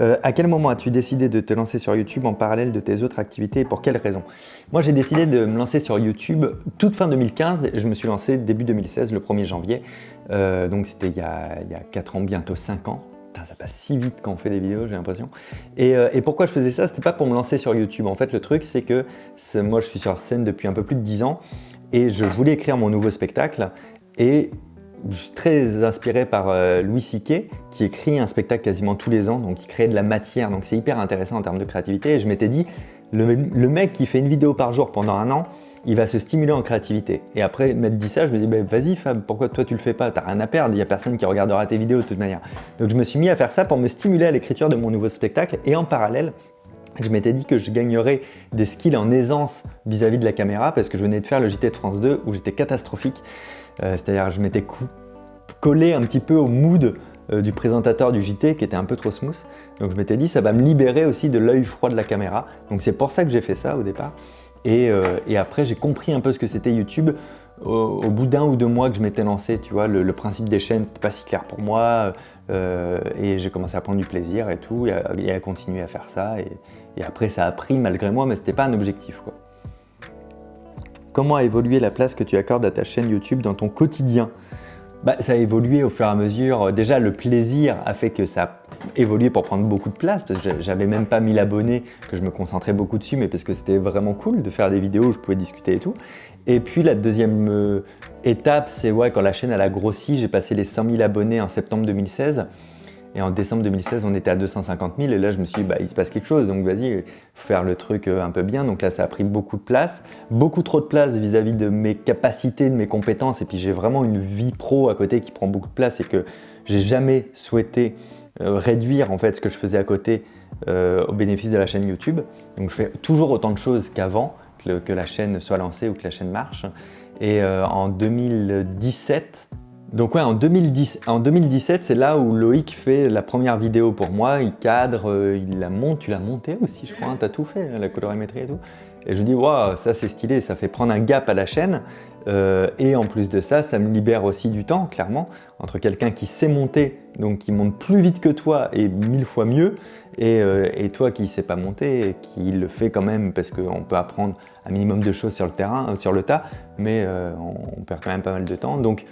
À quel moment as-tu décidé de te lancer sur YouTube en parallèle de tes autres activités et pour quelles raisons? Moi, j'ai décidé de me lancer sur YouTube toute fin 2015 et je me suis lancé début 2016, le 1er janvier. Donc c'était il y a 4 ans, bientôt 5 ans. Putain, ça passe si vite quand on fait des vidéos, j'ai l'impression. Et pourquoi je faisais ça? C'était pas pour me lancer sur YouTube. En fait, le truc, c'est que moi, je suis sur scène depuis un peu plus de 10 ans et je voulais écrire mon nouveau spectacle. Et je suis très inspiré par Louis C.K. qui écrit un spectacle quasiment tous les ans, donc il crée de la matière, donc c'est hyper intéressant en termes de créativité. Et je m'étais dit, le mec qui fait une vidéo par jour pendant un an, il va se stimuler en créativité. Et après m'être dit ça, je me dis, bah, vas-y Fab, pourquoi toi tu le fais pas? T'as rien à perdre, il n'y a personne qui regardera tes vidéos de toute manière. Donc je me suis mis à faire ça pour me stimuler à l'écriture de mon nouveau spectacle. Et en parallèle, je m'étais dit que je gagnerais des skills en aisance vis-à-vis de la caméra parce que je venais de faire le JT de France 2 où j'étais catastrophique. C'est-à-dire je m'étais collé un petit peu au mood du présentateur du JT qui était un peu trop smooth. Donc je m'étais dit ça va me libérer aussi de l'œil froid de la caméra. Donc c'est pour ça que j'ai fait ça au départ. Et après j'ai compris un peu ce que c'était YouTube au bout d'1 ou 2 mois que je m'étais lancé. Tu vois, le principe des chaînes c'était pas si clair pour moi et j'ai commencé à prendre du plaisir et tout et à continuer à faire ça. Et après ça a pris malgré moi mais c'était pas un objectif quoi. Comment a évolué la place que tu accordes à ta chaîne YouTube dans ton quotidien? Bah, ça a évolué au fur et à mesure. Déjà, le plaisir a fait que ça a évolué pour prendre beaucoup de place parce que j'avais même pas 1000 abonnés, que je me concentrais beaucoup dessus, mais parce que c'était vraiment cool de faire des vidéos où je pouvais discuter et tout. Et puis la deuxième étape, c'est quand la chaîne elle a grossi, j'ai passé les 100 000 abonnés en septembre 2016. Et en décembre 2016, on était à 250 000 et là je me suis dit, bah, il se passe quelque chose, donc vas-y, il faut faire le truc un peu bien. Donc là, ça a pris beaucoup de place, beaucoup trop de place vis-à-vis de mes capacités, de mes compétences. Et puis j'ai vraiment une vie pro à côté qui prend beaucoup de place et que j'ai jamais souhaité réduire en fait ce que je faisais à côté au bénéfice de la chaîne YouTube. Donc je fais toujours autant de choses qu'avant, que la chaîne soit lancée ou que la chaîne marche. Et en 2017, donc ouais, en 2017, c'est là où Loïc fait la première vidéo pour moi, il cadre, il la monte, tu l'as monté aussi je crois, hein, t'as tout fait, la colorimétrie et tout. Et je me dis, waouh, ça c'est stylé, ça fait prendre un gap à la chaîne. Et en plus de ça, ça me libère aussi du temps, clairement, entre quelqu'un qui sait monter, donc qui monte plus vite que toi et 1000 fois mieux, et toi qui ne sais pas monter et qui le fait quand même parce qu'on peut apprendre un minimum de choses sur le terrain, sur le tas, mais on perd quand même pas mal de temps. Donc,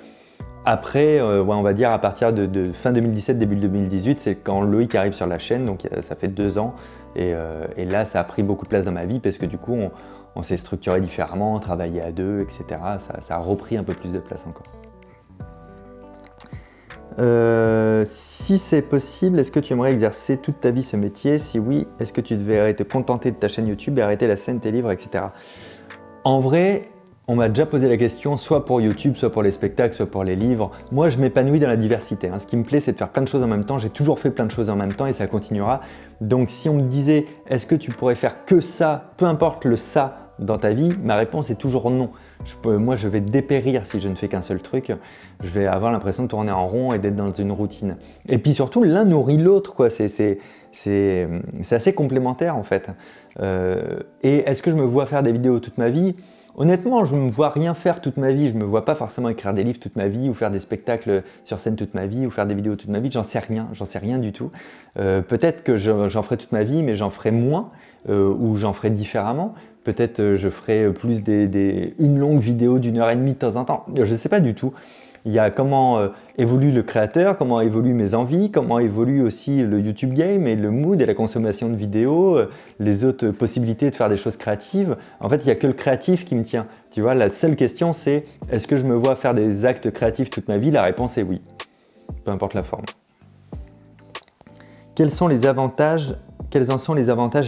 après, on va dire à partir de fin 2017, début 2018, c'est quand Loïc arrive sur la chaîne, donc ça fait 2 ans. Et là, ça a pris beaucoup de place dans ma vie parce que du coup, on s'est structuré différemment, travaillé à deux, etc. Ça a repris un peu plus de place encore. Si c'est possible, est-ce que tu aimerais exercer toute ta vie ce métier? Si oui, est-ce que tu devrais te contenter de ta chaîne YouTube et arrêter la scène, tes livres, etc. En vrai, on m'a déjà posé la question, soit pour YouTube, soit pour les spectacles, soit pour les livres. Moi, je m'épanouis dans la diversité. Ce qui me plaît, c'est de faire plein de choses en même temps. J'ai toujours fait plein de choses en même temps et ça continuera. Donc, si on me disait, est-ce que tu pourrais faire que ça, peu importe le ça dans ta vie, ma réponse est toujours non. Moi, je vais dépérir si je ne fais qu'un seul truc. Je vais avoir l'impression de tourner en rond et d'être dans une routine. Et puis surtout, l'un nourrit l'autre, quoi. C'est assez complémentaire en fait. Et est-ce que je me vois faire des vidéos toute ma vie? Honnêtement, je ne me vois rien faire toute ma vie. Je ne me vois pas forcément écrire des livres toute ma vie ou faire des spectacles sur scène toute ma vie ou faire des vidéos toute ma vie. J'en sais rien du tout. Peut-être que j'en ferai toute ma vie, mais j'en ferai moins ou j'en ferai différemment. Peut-être je ferai plus une longue vidéo d'1h30 de temps en temps. Je ne sais pas du tout. Il y a comment évolue le créateur, comment évoluent mes envies, comment évolue aussi le YouTube game et le mood et la consommation de vidéos, les autres possibilités de faire des choses créatives. En fait, il n'y a que le créatif qui me tient. Tu vois, la seule question c'est est-ce que je me vois faire des actes créatifs toute ma vie? La réponse est oui, peu importe la forme. Quels en sont les avantages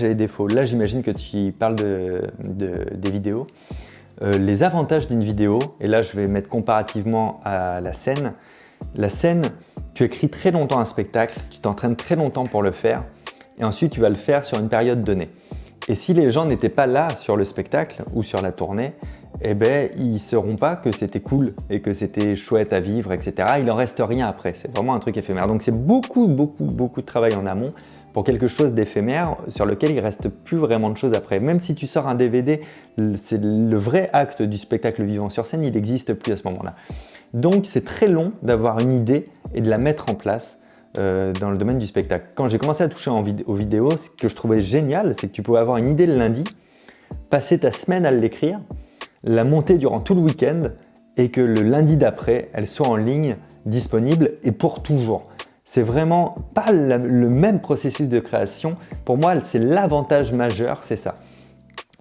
et les défauts? Là, j'imagine que tu parles des vidéos. Les avantages d'une vidéo, et là je vais mettre comparativement à la scène. La scène, tu écris très longtemps un spectacle, tu t'entraînes très longtemps pour le faire, et ensuite tu vas le faire sur une période donnée. Et si les gens n'étaient pas là sur le spectacle ou sur la tournée, eh ben, ils ne sauront pas que c'était cool et que c'était chouette à vivre, etc. Il n'en reste rien après, c'est vraiment un truc éphémère. Donc c'est beaucoup de travail en amont pour quelque chose d'éphémère sur lequel il ne reste plus vraiment de choses après. Même si tu sors un DVD, c'est le vrai acte du spectacle vivant sur scène, il n'existe plus à ce moment-là. Donc c'est très long d'avoir une idée et de la mettre en place dans le domaine du spectacle. Quand j'ai commencé à toucher aux vidéos, ce que je trouvais génial, c'est que tu pouvais avoir une idée le lundi, passer ta semaine à l'écrire, la monter durant tout le week-end et que le lundi d'après, elle soit en ligne, disponible et pour toujours. C'est vraiment pas le même processus de création. Pour moi, c'est l'avantage majeur, c'est ça.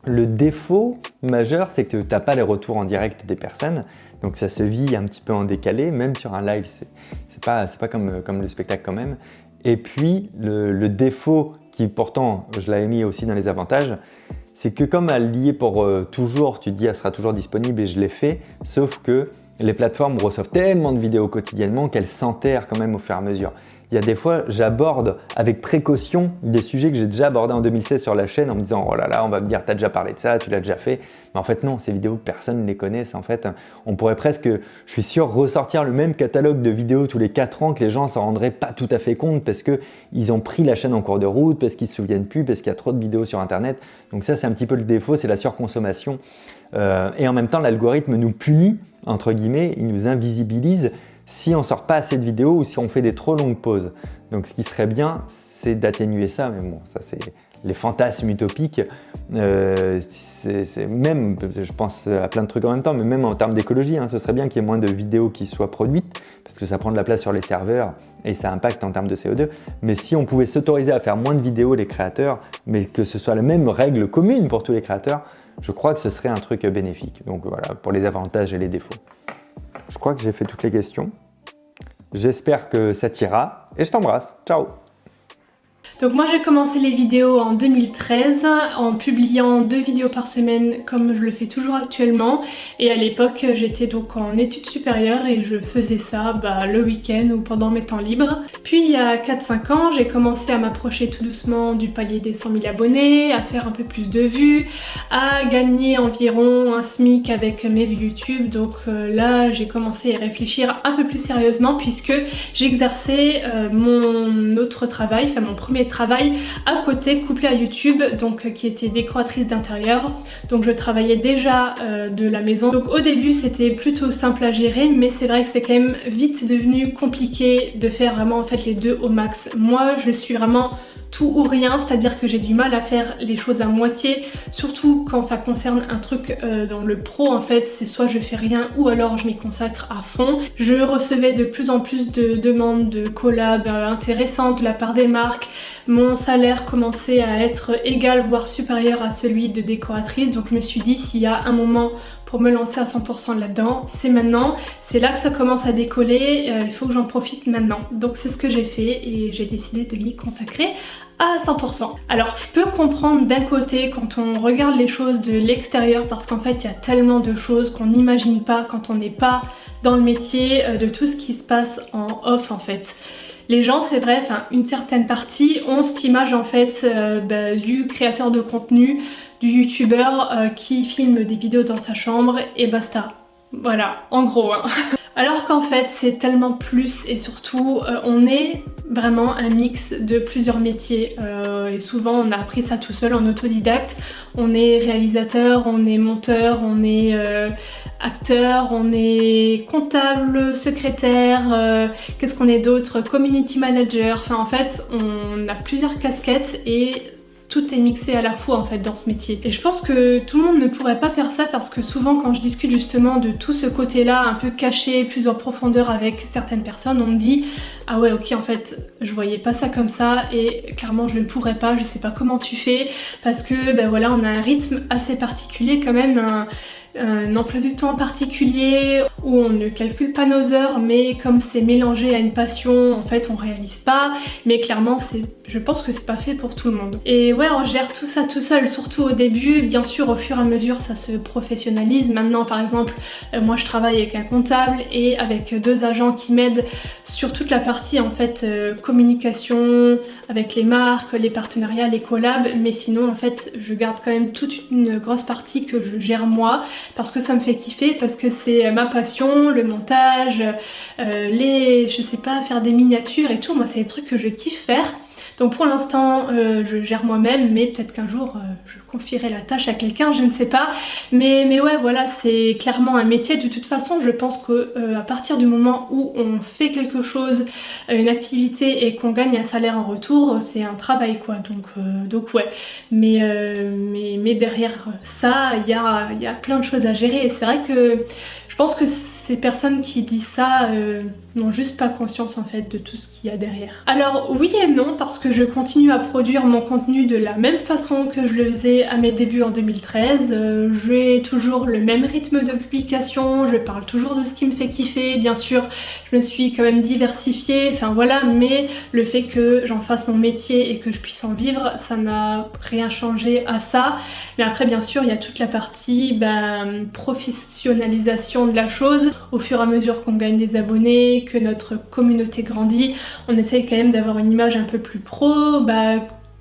Le défaut majeur, c'est que tu n'as pas les retours en direct des personnes, donc ça se vit un petit peu en décalé, même sur un live, c'est pas comme le spectacle quand même. Et puis, le défaut qui pourtant, je l'avais mis aussi dans les avantages, c'est que comme elle y est pour toujours, tu te dis elle sera toujours disponible et je l'ai fait, sauf que les plateformes reçoivent tellement de vidéos quotidiennement qu'elles s'enterrent quand même au fur et à mesure. Il y a des fois, j'aborde avec précaution des sujets que j'ai déjà abordés en 2016 sur la chaîne en me disant « Oh là là, on va me dire, t'as déjà parlé de ça, tu l'as déjà fait ». Mais en fait non, ces vidéos, personne ne les connaît. En fait, on pourrait presque, je suis sûr, ressortir le même catalogue de vidéos tous les 4 ans que les gens s'en rendraient pas tout à fait compte parce qu'ils ont pris la chaîne en cours de route, parce qu'ils ne se souviennent plus, parce qu'il y a trop de vidéos sur Internet. Donc ça, c'est un petit peu le défaut, c'est la surconsommation. Et en même temps, l'algorithme nous punit, entre guillemets, il nous invisibilise si on ne sort pas assez de vidéos ou si on fait des trop longues pauses. Donc ce qui serait bien, c'est d'atténuer ça, mais bon, ça c'est les fantasmes utopiques. Même, je pense à plein de trucs en même temps, mais même en termes d'écologie, ce serait bien qu'il y ait moins de vidéos qui soient produites, parce que ça prend de la place sur les serveurs et ça impacte en termes de CO2. Mais si on pouvait s'autoriser à faire moins de vidéos, les créateurs, mais que ce soit la même règle commune pour tous les créateurs, je crois que ce serait un truc bénéfique. Donc voilà, pour les avantages et les défauts. Je crois que j'ai fait toutes les questions. J'espère que ça t'ira et je t'embrasse. Ciao! Donc moi j'ai commencé les vidéos en 2013 en publiant 2 vidéos par semaine comme je le fais toujours actuellement, et à l'époque j'étais donc en études supérieures et je faisais ça le week-end ou pendant mes temps libres. Puis il y a 4-5 ans j'ai commencé à m'approcher tout doucement du palier des 100 000 abonnés, à faire un peu plus de vues, à gagner environ un SMIC avec mes vues YouTube. Donc là j'ai commencé à réfléchir un peu plus sérieusement puisque j'exerçais mon autre travail, enfin mon premier travail à côté couplé à YouTube, donc qui était décoratrice d'intérieur. Donc je travaillais déjà de la maison. Donc au début c'était plutôt simple à gérer, mais c'est vrai que c'est quand même vite devenu compliqué de faire vraiment en fait les deux au max. Moi je suis vraiment tout ou rien, c'est-à-dire que j'ai du mal à faire les choses à moitié, surtout quand ça concerne un truc dans le pro en fait, c'est soit je fais rien ou alors je m'y consacre à fond. Je recevais de plus en plus de demandes de collabs intéressantes de la part des marques, mon salaire commençait à être égal voire supérieur à celui de décoratrice, donc je me suis dit s'il y a un moment pour me lancer à 100% là-dedans, c'est maintenant, c'est là que ça commence à décoller, il faut que j'en profite maintenant. Donc c'est ce que j'ai fait et j'ai décidé de m'y consacrer à 100%. Alors je peux comprendre d'un côté quand on regarde les choses de l'extérieur, parce qu'en fait il y a tellement de choses qu'on n'imagine pas quand on n'est pas dans le métier, de tout ce qui se passe en off en fait. Les gens, c'est vrai, enfin une certaine partie ont cette image en fait du créateur de contenu, du youtubeur qui filme des vidéos dans sa chambre et basta. Voilà, en gros. Alors qu'en fait c'est tellement plus, et surtout on est vraiment un mix de plusieurs métiers et souvent on a appris ça tout seul en autodidacte. On est réalisateur, on est monteur, on est acteur, on est comptable, secrétaire, qu'est-ce qu'on est d'autre, community manager, enfin en fait on a plusieurs casquettes et tout est mixé à la fois en fait dans ce métier. Et je pense que tout le monde ne pourrait pas faire ça parce que souvent quand je discute justement de tout ce côté-là un peu caché, plus en profondeur avec certaines personnes, on me dit ah ouais ok en fait je voyais pas ça comme ça et clairement je ne pourrais pas, je sais pas comment tu fais parce que voilà on a un rythme assez particulier quand même, un emploi du temps particulier où on ne calcule pas nos heures, mais comme c'est mélangé à une passion, en fait on réalise pas, mais clairement je pense que c'est pas fait pour tout le monde. Et ouais, on gère tout ça tout seul, surtout au début. Bien sûr au fur et à mesure ça se professionnalise. Maintenant par exemple moi je travaille avec un comptable et avec 2 agents qui m'aident sur toute la partie en fait communication avec les marques, les partenariats, les collabs, mais sinon en fait je garde quand même toute une grosse partie que je gère moi, parce que ça me fait kiffer, parce que c'est ma passion, le montage, je sais pas, faire des miniatures et tout, moi c'est des trucs que je kiffe faire. Donc pour l'instant je gère moi-même, mais peut-être qu'un jour je confierai la tâche à quelqu'un, je ne sais pas. Mais ouais, voilà, c'est clairement un métier. De toute façon, je pense que à partir du moment où on fait quelque chose, une activité, et qu'on gagne un salaire en retour, c'est un travail quoi. Donc ouais. Mais derrière ça, il y a plein de choses à gérer. Et c'est vrai que je pense que ces personnes qui disent ça n'ont juste pas conscience en fait de tout ce qu'il y a derrière. Alors oui et non, parce que je continue à produire mon contenu de la même façon que je le faisais à mes débuts en 2013. J'ai toujours le même rythme de publication, je parle toujours de ce qui me fait kiffer. Bien sûr, je me suis quand même diversifiée, enfin voilà, mais le fait que j'en fasse mon métier et que je puisse en vivre, ça n'a rien changé à ça. Mais après, bien sûr, il y a toute la partie professionnalisation de la chose. Au fur et à mesure qu'on gagne des abonnés, que notre communauté grandit, on essaye quand même d'avoir une image un peu plus pro.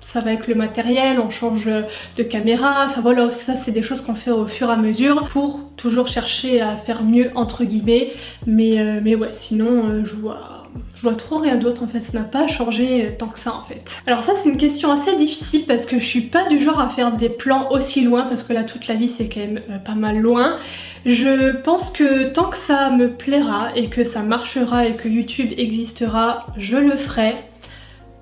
Ça va avec le matériel, on change de caméra, enfin voilà, ça c'est des choses qu'on fait au fur et à mesure pour toujours chercher à faire mieux entre guillemets. Mais ouais, sinon je vois trop rien d'autre en fait, ça n'a pas changé tant que ça en fait. Alors ça c'est une question assez difficile parce que je suis pas du genre à faire des plans aussi loin, parce que là toute la vie c'est quand même pas mal loin. Je pense que tant que ça me plaira et que ça marchera et que YouTube existera, je le ferai.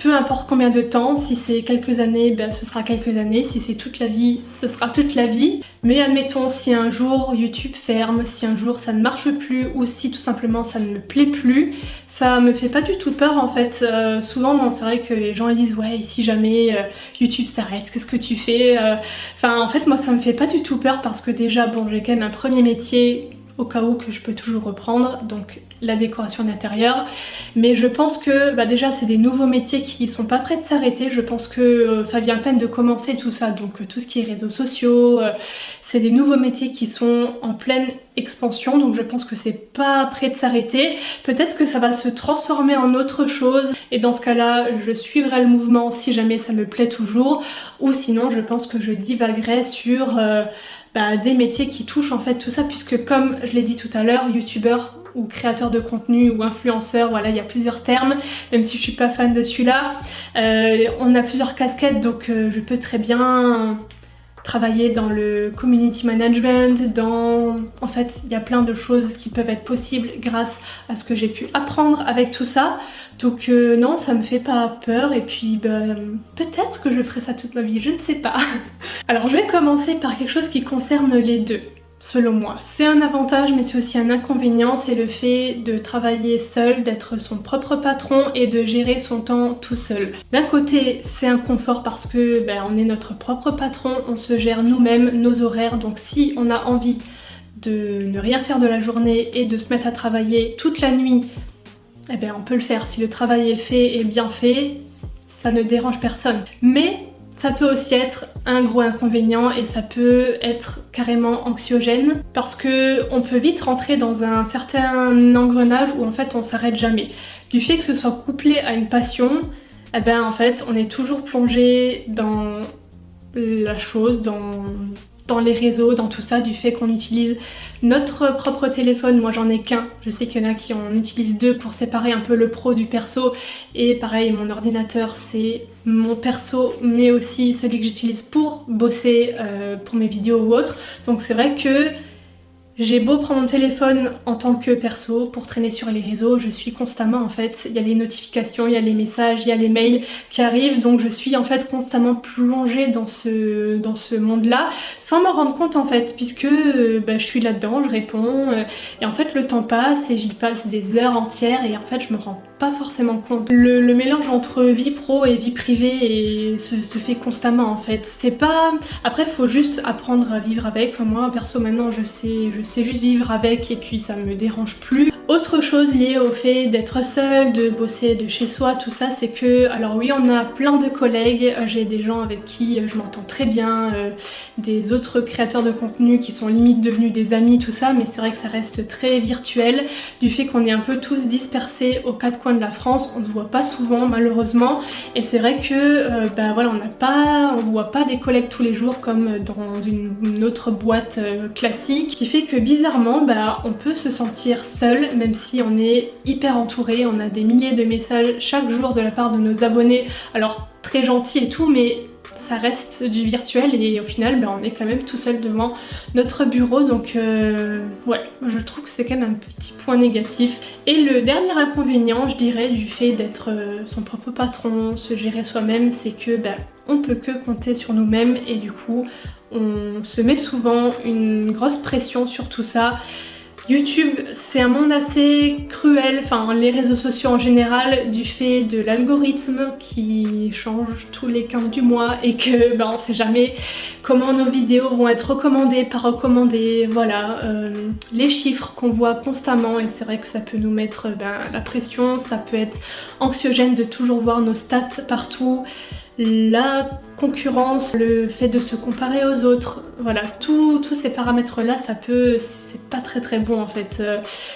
Peu importe combien de temps, si c'est quelques années, ce sera quelques années, si c'est toute la vie, ce sera toute la vie. Mais admettons, si un jour YouTube ferme, si un jour ça ne marche plus, ou si tout simplement ça ne me plaît plus, ça me fait pas du tout peur en fait. Souvent, c'est vrai que les gens ils disent ouais, et si jamais YouTube s'arrête, qu'est-ce que tu fais? Enfin, en fait, moi ça me fait pas du tout peur parce que déjà, bon, j'ai quand même un premier métier au cas où que je peux toujours reprendre, donc la décoration d'intérieur. Mais je pense que déjà c'est des nouveaux métiers qui sont pas prêts de s'arrêter. Je pense que ça vient à peine de commencer tout ça, donc tout ce qui est réseaux sociaux, c'est des nouveaux métiers qui sont en pleine expansion, donc je pense que c'est pas prêt de s'arrêter. Peut-être que ça va se transformer en autre chose et dans ce cas-là je suivrai le mouvement si jamais ça me plaît toujours, ou sinon je pense que je divaguerai sur des métiers qui touchent en fait tout ça, puisque comme je l'ai dit tout à l'heure, youtubeur ou créateur de contenu ou influenceur, voilà, il y a plusieurs termes, même si je suis pas fan de celui-là. On a plusieurs casquettes, donc je peux très bien travailler dans le community management, en fait il y a plein de choses qui peuvent être possibles grâce à ce que j'ai pu apprendre avec tout ça. Donc non, ça me fait pas peur, et puis peut-être que je ferai ça toute ma vie, je ne sais pas. Alors je vais commencer par quelque chose qui concerne les deux. Selon moi, c'est un avantage mais c'est aussi un inconvénient, c'est le fait de travailler seul, d'être son propre patron et de gérer son temps tout seul. D'un côté, c'est un confort parce que on est notre propre patron, on se gère nous-mêmes nos horaires, donc si on a envie de ne rien faire de la journée et de se mettre à travailler toute la nuit, on peut le faire. Si le travail est fait et bien fait, ça ne dérange personne. Mais ça peut aussi être un gros inconvénient et ça peut être carrément anxiogène parce que on peut vite rentrer dans un certain engrenage où en fait on s'arrête jamais. Du fait que ce soit couplé à une passion, en fait on est toujours plongé dans la chose, dans les réseaux, dans tout ça, du fait qu'on utilise notre propre téléphone. Moi j'en ai qu'un, je sais qu'il y en a qui en utilisent deux pour séparer un peu le pro du perso, et pareil, mon ordinateur c'est mon perso mais aussi celui que j'utilise pour bosser, pour mes vidéos ou autres. Donc c'est vrai que j'ai beau prendre mon téléphone en tant que perso pour traîner sur les réseaux, je suis constamment en fait, il y a les notifications, il y a les messages, il y a les mails qui arrivent, donc je suis en fait constamment plongée dans ce monde-là sans m'en rendre compte en fait, puisque je suis là-dedans, je réponds, et en fait le temps passe et j'y passe des heures entières et en fait je me rends pas forcément compte. Le mélange entre vie pro et vie privée se fait constamment en fait. C'est pas... Après il faut juste apprendre à vivre avec. Enfin moi perso maintenant je sais juste vivre avec et puis ça me dérange plus. Autre chose liée au fait d'être seule, de bosser de chez soi, tout ça, c'est que, alors oui, on a plein de collègues, j'ai des gens avec qui je m'entends très bien, des autres créateurs de contenu qui sont limite devenus des amis, tout ça, mais c'est vrai que ça reste très virtuel, du fait qu'on est un peu tous dispersés aux quatre coins de la France, on se voit pas souvent malheureusement, et c'est vrai que voilà, on voit pas des collègues tous les jours comme dans une autre boîte classique, qui fait que bizarrement on peut se sentir seul, même si on est hyper entouré, on a des milliers de messages chaque jour de la part de nos abonnés, alors très gentils et tout, mais ça reste du virtuel et au final on est quand même tout seul devant notre bureau, donc ouais, je trouve que c'est quand même un petit point négatif. Et le dernier inconvénient, je dirais, du fait d'être son propre patron, se gérer soi-même, c'est que on peut que compter sur nous-mêmes et du coup on se met souvent une grosse pression sur tout ça. YouTube, c'est un monde assez cruel, enfin les réseaux sociaux en général, du fait de l'algorithme qui change tous les 15 du mois et que on sait jamais comment nos vidéos vont être recommandées, pas recommandées, voilà, les chiffres qu'on voit constamment et c'est vrai que ça peut nous mettre la pression, ça peut être anxiogène de toujours voir nos stats partout. La concurrence, le fait de se comparer aux autres, voilà, tous ces paramètres-là, c'est pas très bon en fait,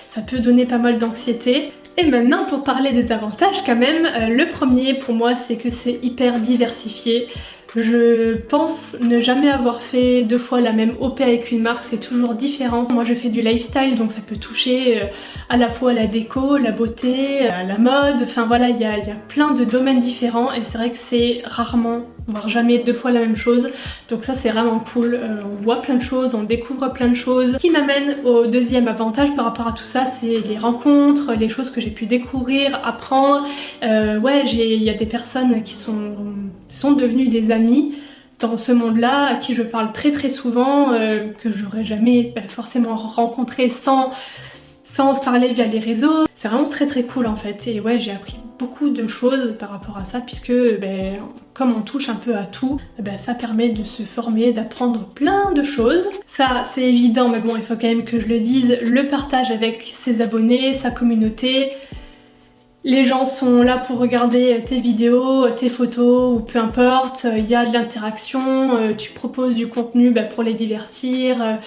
ça peut donner pas mal d'anxiété. Et maintenant pour parler des avantages quand même, le premier pour moi c'est que c'est hyper diversifié. Je pense ne jamais avoir fait 2 fois la même OP avec une marque, c'est toujours différent. Moi je fais du lifestyle donc ça peut toucher à la fois la déco, la beauté, la mode, enfin voilà, il y a plein de domaines différents et c'est vrai que c'est rarement, voire jamais 2 fois la même chose. Donc ça c'est vraiment cool, on voit plein de choses, on découvre plein de choses. Ce qui m'amène au deuxième avantage par rapport à tout ça, c'est les rencontres, les choses que j'ai pu découvrir, apprendre. Ouais, il y a des personnes qui sont devenues des amis dans ce monde-là, à qui je parle très souvent, que j'aurais jamais forcément rencontré sans se parler via les réseaux. C'est vraiment très cool en fait et ouais, j'ai appris beaucoup de choses par rapport à ça puisque comme on touche un peu à tout, ça permet de se former, d'apprendre plein de choses. Ça c'est évident mais bon, il faut quand même que je le dise, le partage avec ses abonnés, sa communauté. Les gens sont là pour regarder tes vidéos, tes photos ou peu importe, il y a de l'interaction, tu proposes du contenu pour les divertir,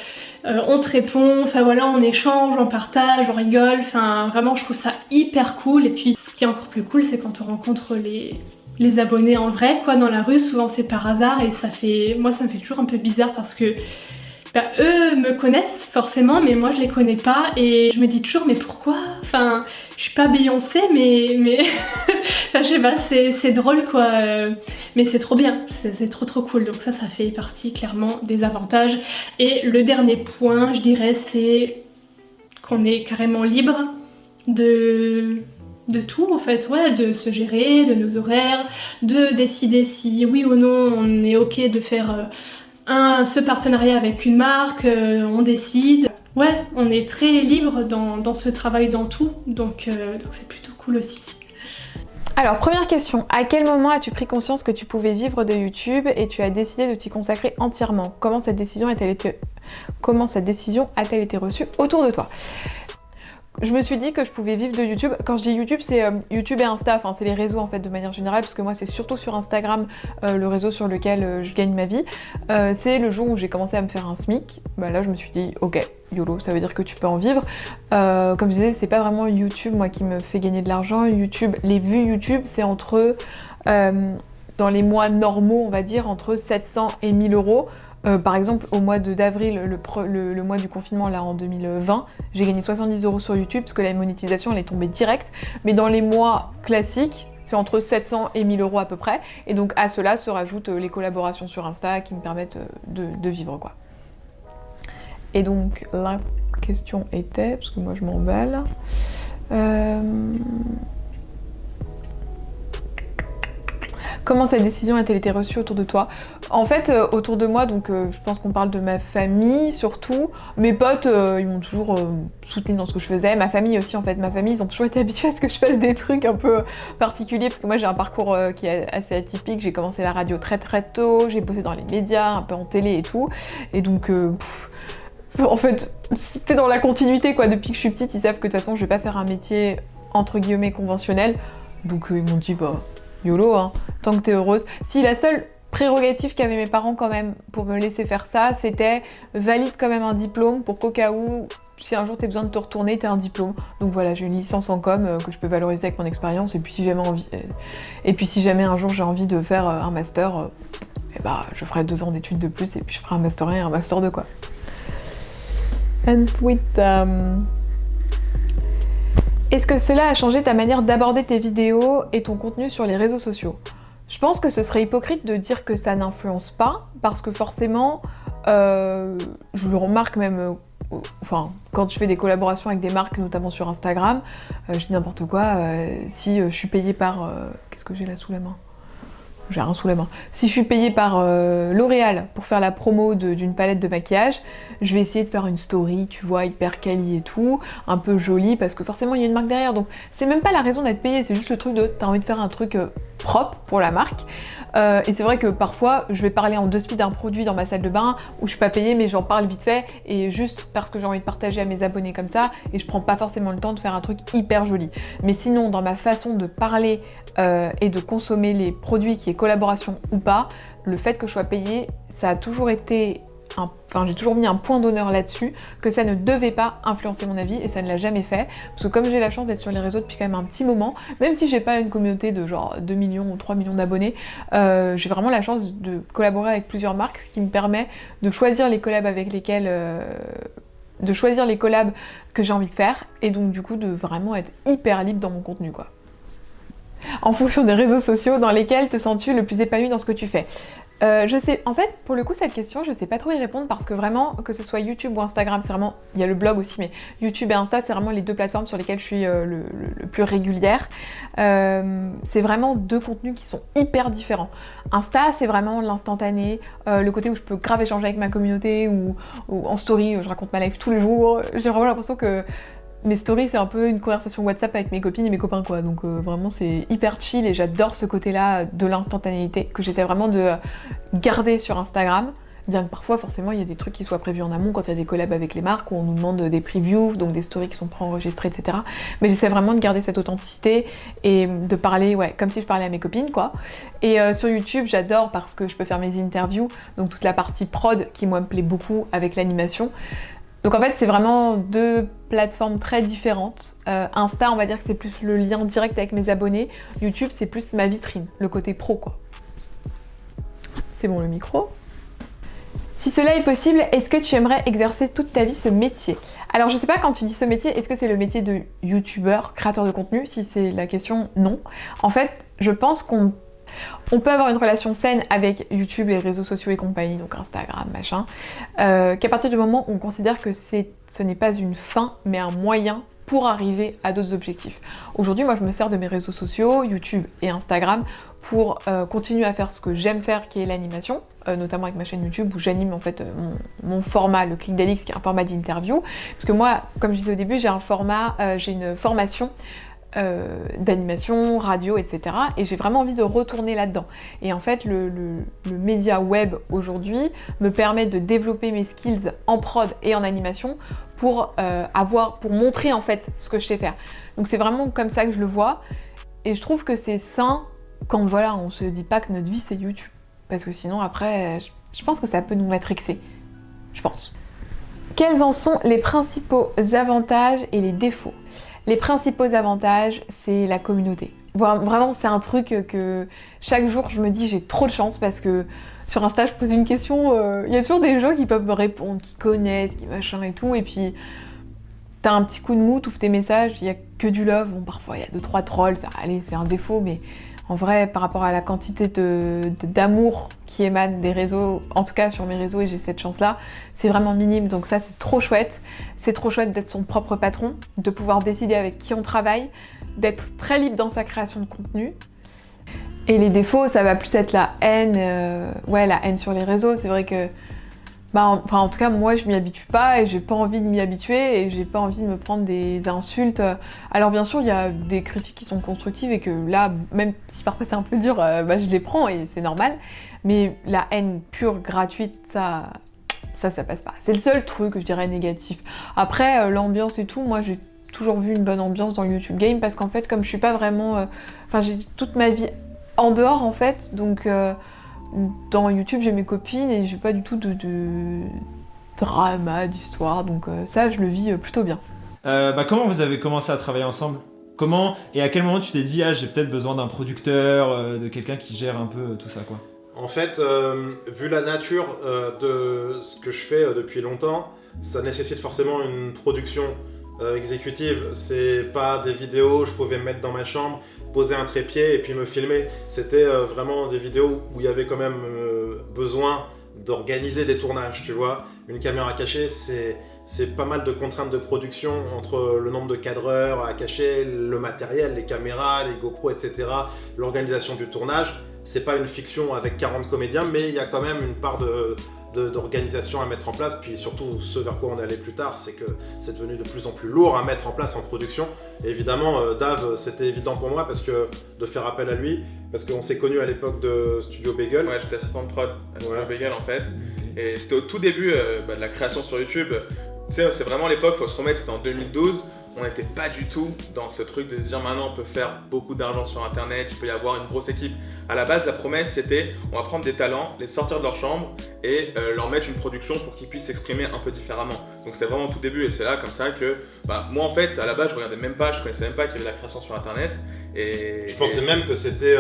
on te répond, enfin voilà, on échange, on partage, on rigole, enfin vraiment je trouve ça hyper cool. Et puis ce qui est encore plus cool c'est quand on rencontre les abonnés en vrai quoi, dans la rue, souvent c'est par hasard et moi ça me fait toujours un peu bizarre parce que eux me connaissent forcément mais moi je les connais pas et je me dis toujours mais pourquoi, enfin je suis pas Beyoncé mais enfin, je sais pas, c'est drôle quoi, mais c'est trop bien, c'est trop cool, donc ça fait partie clairement des avantages. Et le dernier point je dirais c'est qu'on est carrément libre de tout en fait, ouais, de se gérer, de nos horaires, de décider si oui ou non on est ok de faire ce partenariat avec une marque, on décide. Ouais, on est très libre dans ce travail, dans tout, donc c'est plutôt cool aussi. Alors première question, à quel moment as-tu pris conscience que tu pouvais vivre de YouTube et tu as décidé de t'y consacrer entièrement? Comment cette décision a-t-elle été reçue autour de toi? Je me suis dit que je pouvais vivre de YouTube. Quand je dis YouTube, c'est YouTube et Insta, enfin c'est les réseaux en fait de manière générale, parce que moi c'est surtout sur Instagram le réseau sur lequel je gagne ma vie. C'est le jour où j'ai commencé à me faire un SMIC. Là je me suis dit ok, YOLO, ça veut dire que tu peux en vivre. Comme je disais, c'est pas vraiment YouTube moi qui me fait gagner de l'argent. YouTube, les vues YouTube, c'est entre, dans les mois normaux on va dire, entre 700 et 1000 euros. Par exemple, au mois d'avril, le mois du confinement, là en 2020, j'ai gagné 70 € sur YouTube parce que la monétisation elle est tombée direct. Mais dans les mois classiques, c'est entre 700 et 1000 € à peu près. Et donc à cela se rajoutent les collaborations sur Insta qui me permettent de vivre quoi. Et donc la question était, parce que moi je m'emballe, comment cette décision a-t-elle été reçue autour de toi? En fait, autour de moi, donc je pense qu'on parle de ma famille surtout. Mes potes, ils m'ont toujours soutenue dans ce que je faisais. Ma famille aussi, en fait. Ma famille, ils ont toujours été habitués à ce que je fasse des trucs un peu particuliers parce que moi, j'ai un parcours qui est assez atypique. J'ai commencé la radio très tôt, j'ai bossé dans les médias, un peu en télé et tout. Et donc, en fait, c'était dans la continuité, quoi. Depuis que je suis petite, ils savent que de toute façon, je vais pas faire un métier entre guillemets conventionnel. Donc, ils m'ont dit, YOLO, hein, tant que t'es heureuse. Si la seule prérogative qu'avaient mes parents quand même pour me laisser faire ça, c'était valide quand même un diplôme pour qu'au cas où, si un jour t'as besoin de te retourner, t'as un diplôme. Donc voilà, j'ai une licence en com que je peux valoriser avec mon expérience. Et puis si jamais un jour j'ai envie de faire un master, je ferai 2 ans d'études de plus et puis je ferai un master 1 et un master 2 quoi. And with Est-ce que cela a changé ta manière d'aborder tes vidéos et ton contenu sur les réseaux sociaux? Je pense que ce serait hypocrite de dire que ça n'influence pas, parce que forcément, je le remarque même, quand je fais des collaborations avec des marques, notamment sur Instagram, je dis n'importe quoi, si je suis payée par... qu'est-ce que j'ai là sous la main? J'ai rien sous la main. Si je suis payée par L'Oréal pour faire la promo d'une palette de maquillage, je vais essayer de faire une story, tu vois, hyper quali et tout, un peu jolie, parce que forcément il y a une marque derrière. Donc c'est même pas la raison d'être payée, c'est juste le truc de t'as envie de faire un truc propre pour la marque. Et c'est vrai que parfois je vais parler en 2 speed d'un produit dans ma salle de bain où je suis pas payée mais j'en parle vite fait et juste parce que j'ai envie de partager à mes abonnés comme ça et je prends pas forcément le temps de faire un truc hyper joli. Mais sinon dans ma façon de parler et de consommer les produits qui est collaboration ou pas, le fait que je sois payée, ça a toujours été... j'ai toujours mis un point d'honneur là-dessus, que ça ne devait pas influencer mon avis et ça ne l'a jamais fait. Parce que comme j'ai la chance d'être sur les réseaux depuis quand même un petit moment, même si j'ai pas une communauté de genre 2 millions ou 3 millions d'abonnés, j'ai vraiment la chance de collaborer avec plusieurs marques, ce qui me permet de choisir les collabs avec lesquels... de choisir les collabs que j'ai envie de faire et donc du coup de vraiment être hyper libre dans mon contenu quoi. En fonction des réseaux sociaux, dans lesquels te sens-tu le plus épanoui dans ce que tu fais? Je sais, en fait, pour le coup, cette question, je sais pas trop y répondre parce que vraiment, que ce soit YouTube ou Instagram, c'est vraiment, il y a le blog aussi, mais YouTube et Insta, c'est vraiment les 2 plateformes sur lesquelles je suis le plus régulière. C'est vraiment 2 contenus qui sont hyper différents. Insta, c'est vraiment l'instantané, le côté où je peux grave échanger avec ma communauté ou en story, je raconte ma life tous les jours. J'ai vraiment l'impression que mes stories, c'est un peu une conversation WhatsApp avec mes copines et mes copains, quoi. Donc vraiment, c'est hyper chill et j'adore ce côté-là de l'instantanéité que j'essaie vraiment de garder sur Instagram. Bien que parfois, forcément, il y a des trucs qui soient prévus en amont quand il y a des collabs avec les marques où on nous demande des previews, donc des stories qui sont préenregistrées, etc. Mais j'essaie vraiment de garder cette authenticité et de parler, ouais, comme si je parlais à mes copines, quoi. Et sur YouTube, j'adore parce que je peux faire mes interviews, donc toute la partie prod qui, moi, me plaît beaucoup avec l'animation. Donc en fait, c'est vraiment 2 plateformes très différentes. Insta, on va dire que c'est plus le lien direct avec mes abonnés. YouTube, c'est plus ma vitrine, le côté pro, quoi. C'est bon le micro. Si cela est possible, est-ce que tu aimerais exercer toute ta vie ce métier? Alors je sais pas, quand tu dis ce métier, est-ce que c'est le métier de youtubeur, créateur de contenu? Si c'est la question, non. En fait, je pense qu'on peut avoir une relation saine avec YouTube, les réseaux sociaux et compagnie, donc Instagram, machin, qu'à partir du moment où on considère que ce n'est pas une fin, mais un moyen pour arriver à d'autres objectifs. Aujourd'hui, moi, je me sers de mes réseaux sociaux, YouTube et Instagram, pour continuer à faire ce que j'aime faire, qui est l'animation, notamment avec ma chaîne YouTube, où j'anime en fait mon format, le Click d'Alix, qui est un format d'interview. Parce que moi, comme je disais au début, j'ai une formation d'animation, radio, etc. Et j'ai vraiment envie de retourner là-dedans. Et en fait, le média web aujourd'hui me permet de développer mes skills en prod et en animation pour montrer en fait ce que je sais faire. Donc c'est vraiment comme ça que je le vois. Et je trouve que c'est sain quand voilà, on se dit pas que notre vie c'est YouTube. Parce que sinon après, je pense que ça peut nous matrixer. Je pense. Quels en sont les principaux avantages et les défauts? Les principaux avantages, c'est la communauté. Vraiment, c'est un truc que chaque jour, je me dis j'ai trop de chance parce que sur Insta, je pose une question, il y a toujours des gens qui peuvent me répondre, qui connaissent, qui machin et tout, et puis t'as un petit coup de mou, t'ouvres tes messages, il y a que du love. Bon, parfois, il y a 2-3 trolls, ça, allez, c'est un défaut, mais en vrai, par rapport à la quantité d'amour qui émane des réseaux, en tout cas sur mes réseaux, et j'ai cette chance-là, c'est vraiment minime, donc ça c'est trop chouette. C'est trop chouette d'être son propre patron, de pouvoir décider avec qui on travaille, d'être très libre dans sa création de contenu. Et les défauts, ça va plus être la haine, la haine sur les réseaux. C'est vrai que, en tout cas, moi je m'y habitue pas et j'ai pas envie de m'y habituer et j'ai pas envie de me prendre des insultes. Alors bien sûr, il y a des critiques qui sont constructives et que là, même si parfois c'est un peu dur, je les prends et c'est normal. Mais la haine pure, gratuite, ça passe pas. C'est le seul truc que je dirais négatif. Après, l'ambiance et tout, moi j'ai toujours vu une bonne ambiance dans le YouTube Game parce qu'en fait, comme je suis pas vraiment... j'ai toute ma vie en dehors en fait, donc... dans YouTube, j'ai mes copines et j'ai pas du tout de drama, d'histoire, donc ça, je le vis plutôt bien. Comment vous avez commencé à travailler ensemble? Comment et à quel moment tu t'es dit j'ai peut-être besoin d'un producteur, de quelqu'un qui gère un peu tout ça quoi? En fait, vu la nature de ce que je fais depuis longtemps, ça nécessite forcément une production exécutive. C'est pas des vidéos, je pouvais me mettre dans ma chambre, poser un trépied et puis me filmer. C'était vraiment des vidéos où il y avait quand même besoin d'organiser des tournages, tu vois. Une caméra cachée, c'est pas mal de contraintes de production entre le nombre de cadreurs à cacher, le matériel, les caméras, les GoPro, etc. L'organisation du tournage. C'est pas une fiction avec 40 comédiens, mais il y a quand même une part d'organisation à mettre en place. Puis surtout, ce vers quoi on allait plus tard, c'est que c'est devenu de plus en plus lourd à mettre en place en production. Et évidemment, Dave, c'était évident pour moi parce que de faire appel à lui, parce qu'on s'est connus à l'époque de Studio Bagel. Ouais, j'étais assistant de prod à Studio Bagel en fait. Et c'était au tout début de la création sur YouTube. Tu sais, c'est vraiment l'époque, faut se remettre, c'était en 2012. On n'était pas du tout dans ce truc de se dire maintenant on peut faire beaucoup d'argent sur internet, il peut y avoir une grosse équipe. À la base, la promesse c'était on va prendre des talents, les sortir de leur chambre et leur mettre une production pour qu'ils puissent s'exprimer un peu différemment. Donc c'était vraiment au tout début et c'est là comme ça que moi en fait à la base je regardais même pas, je connaissais même pas qu'il y avait de la création sur internet. Et je pensais même que c'était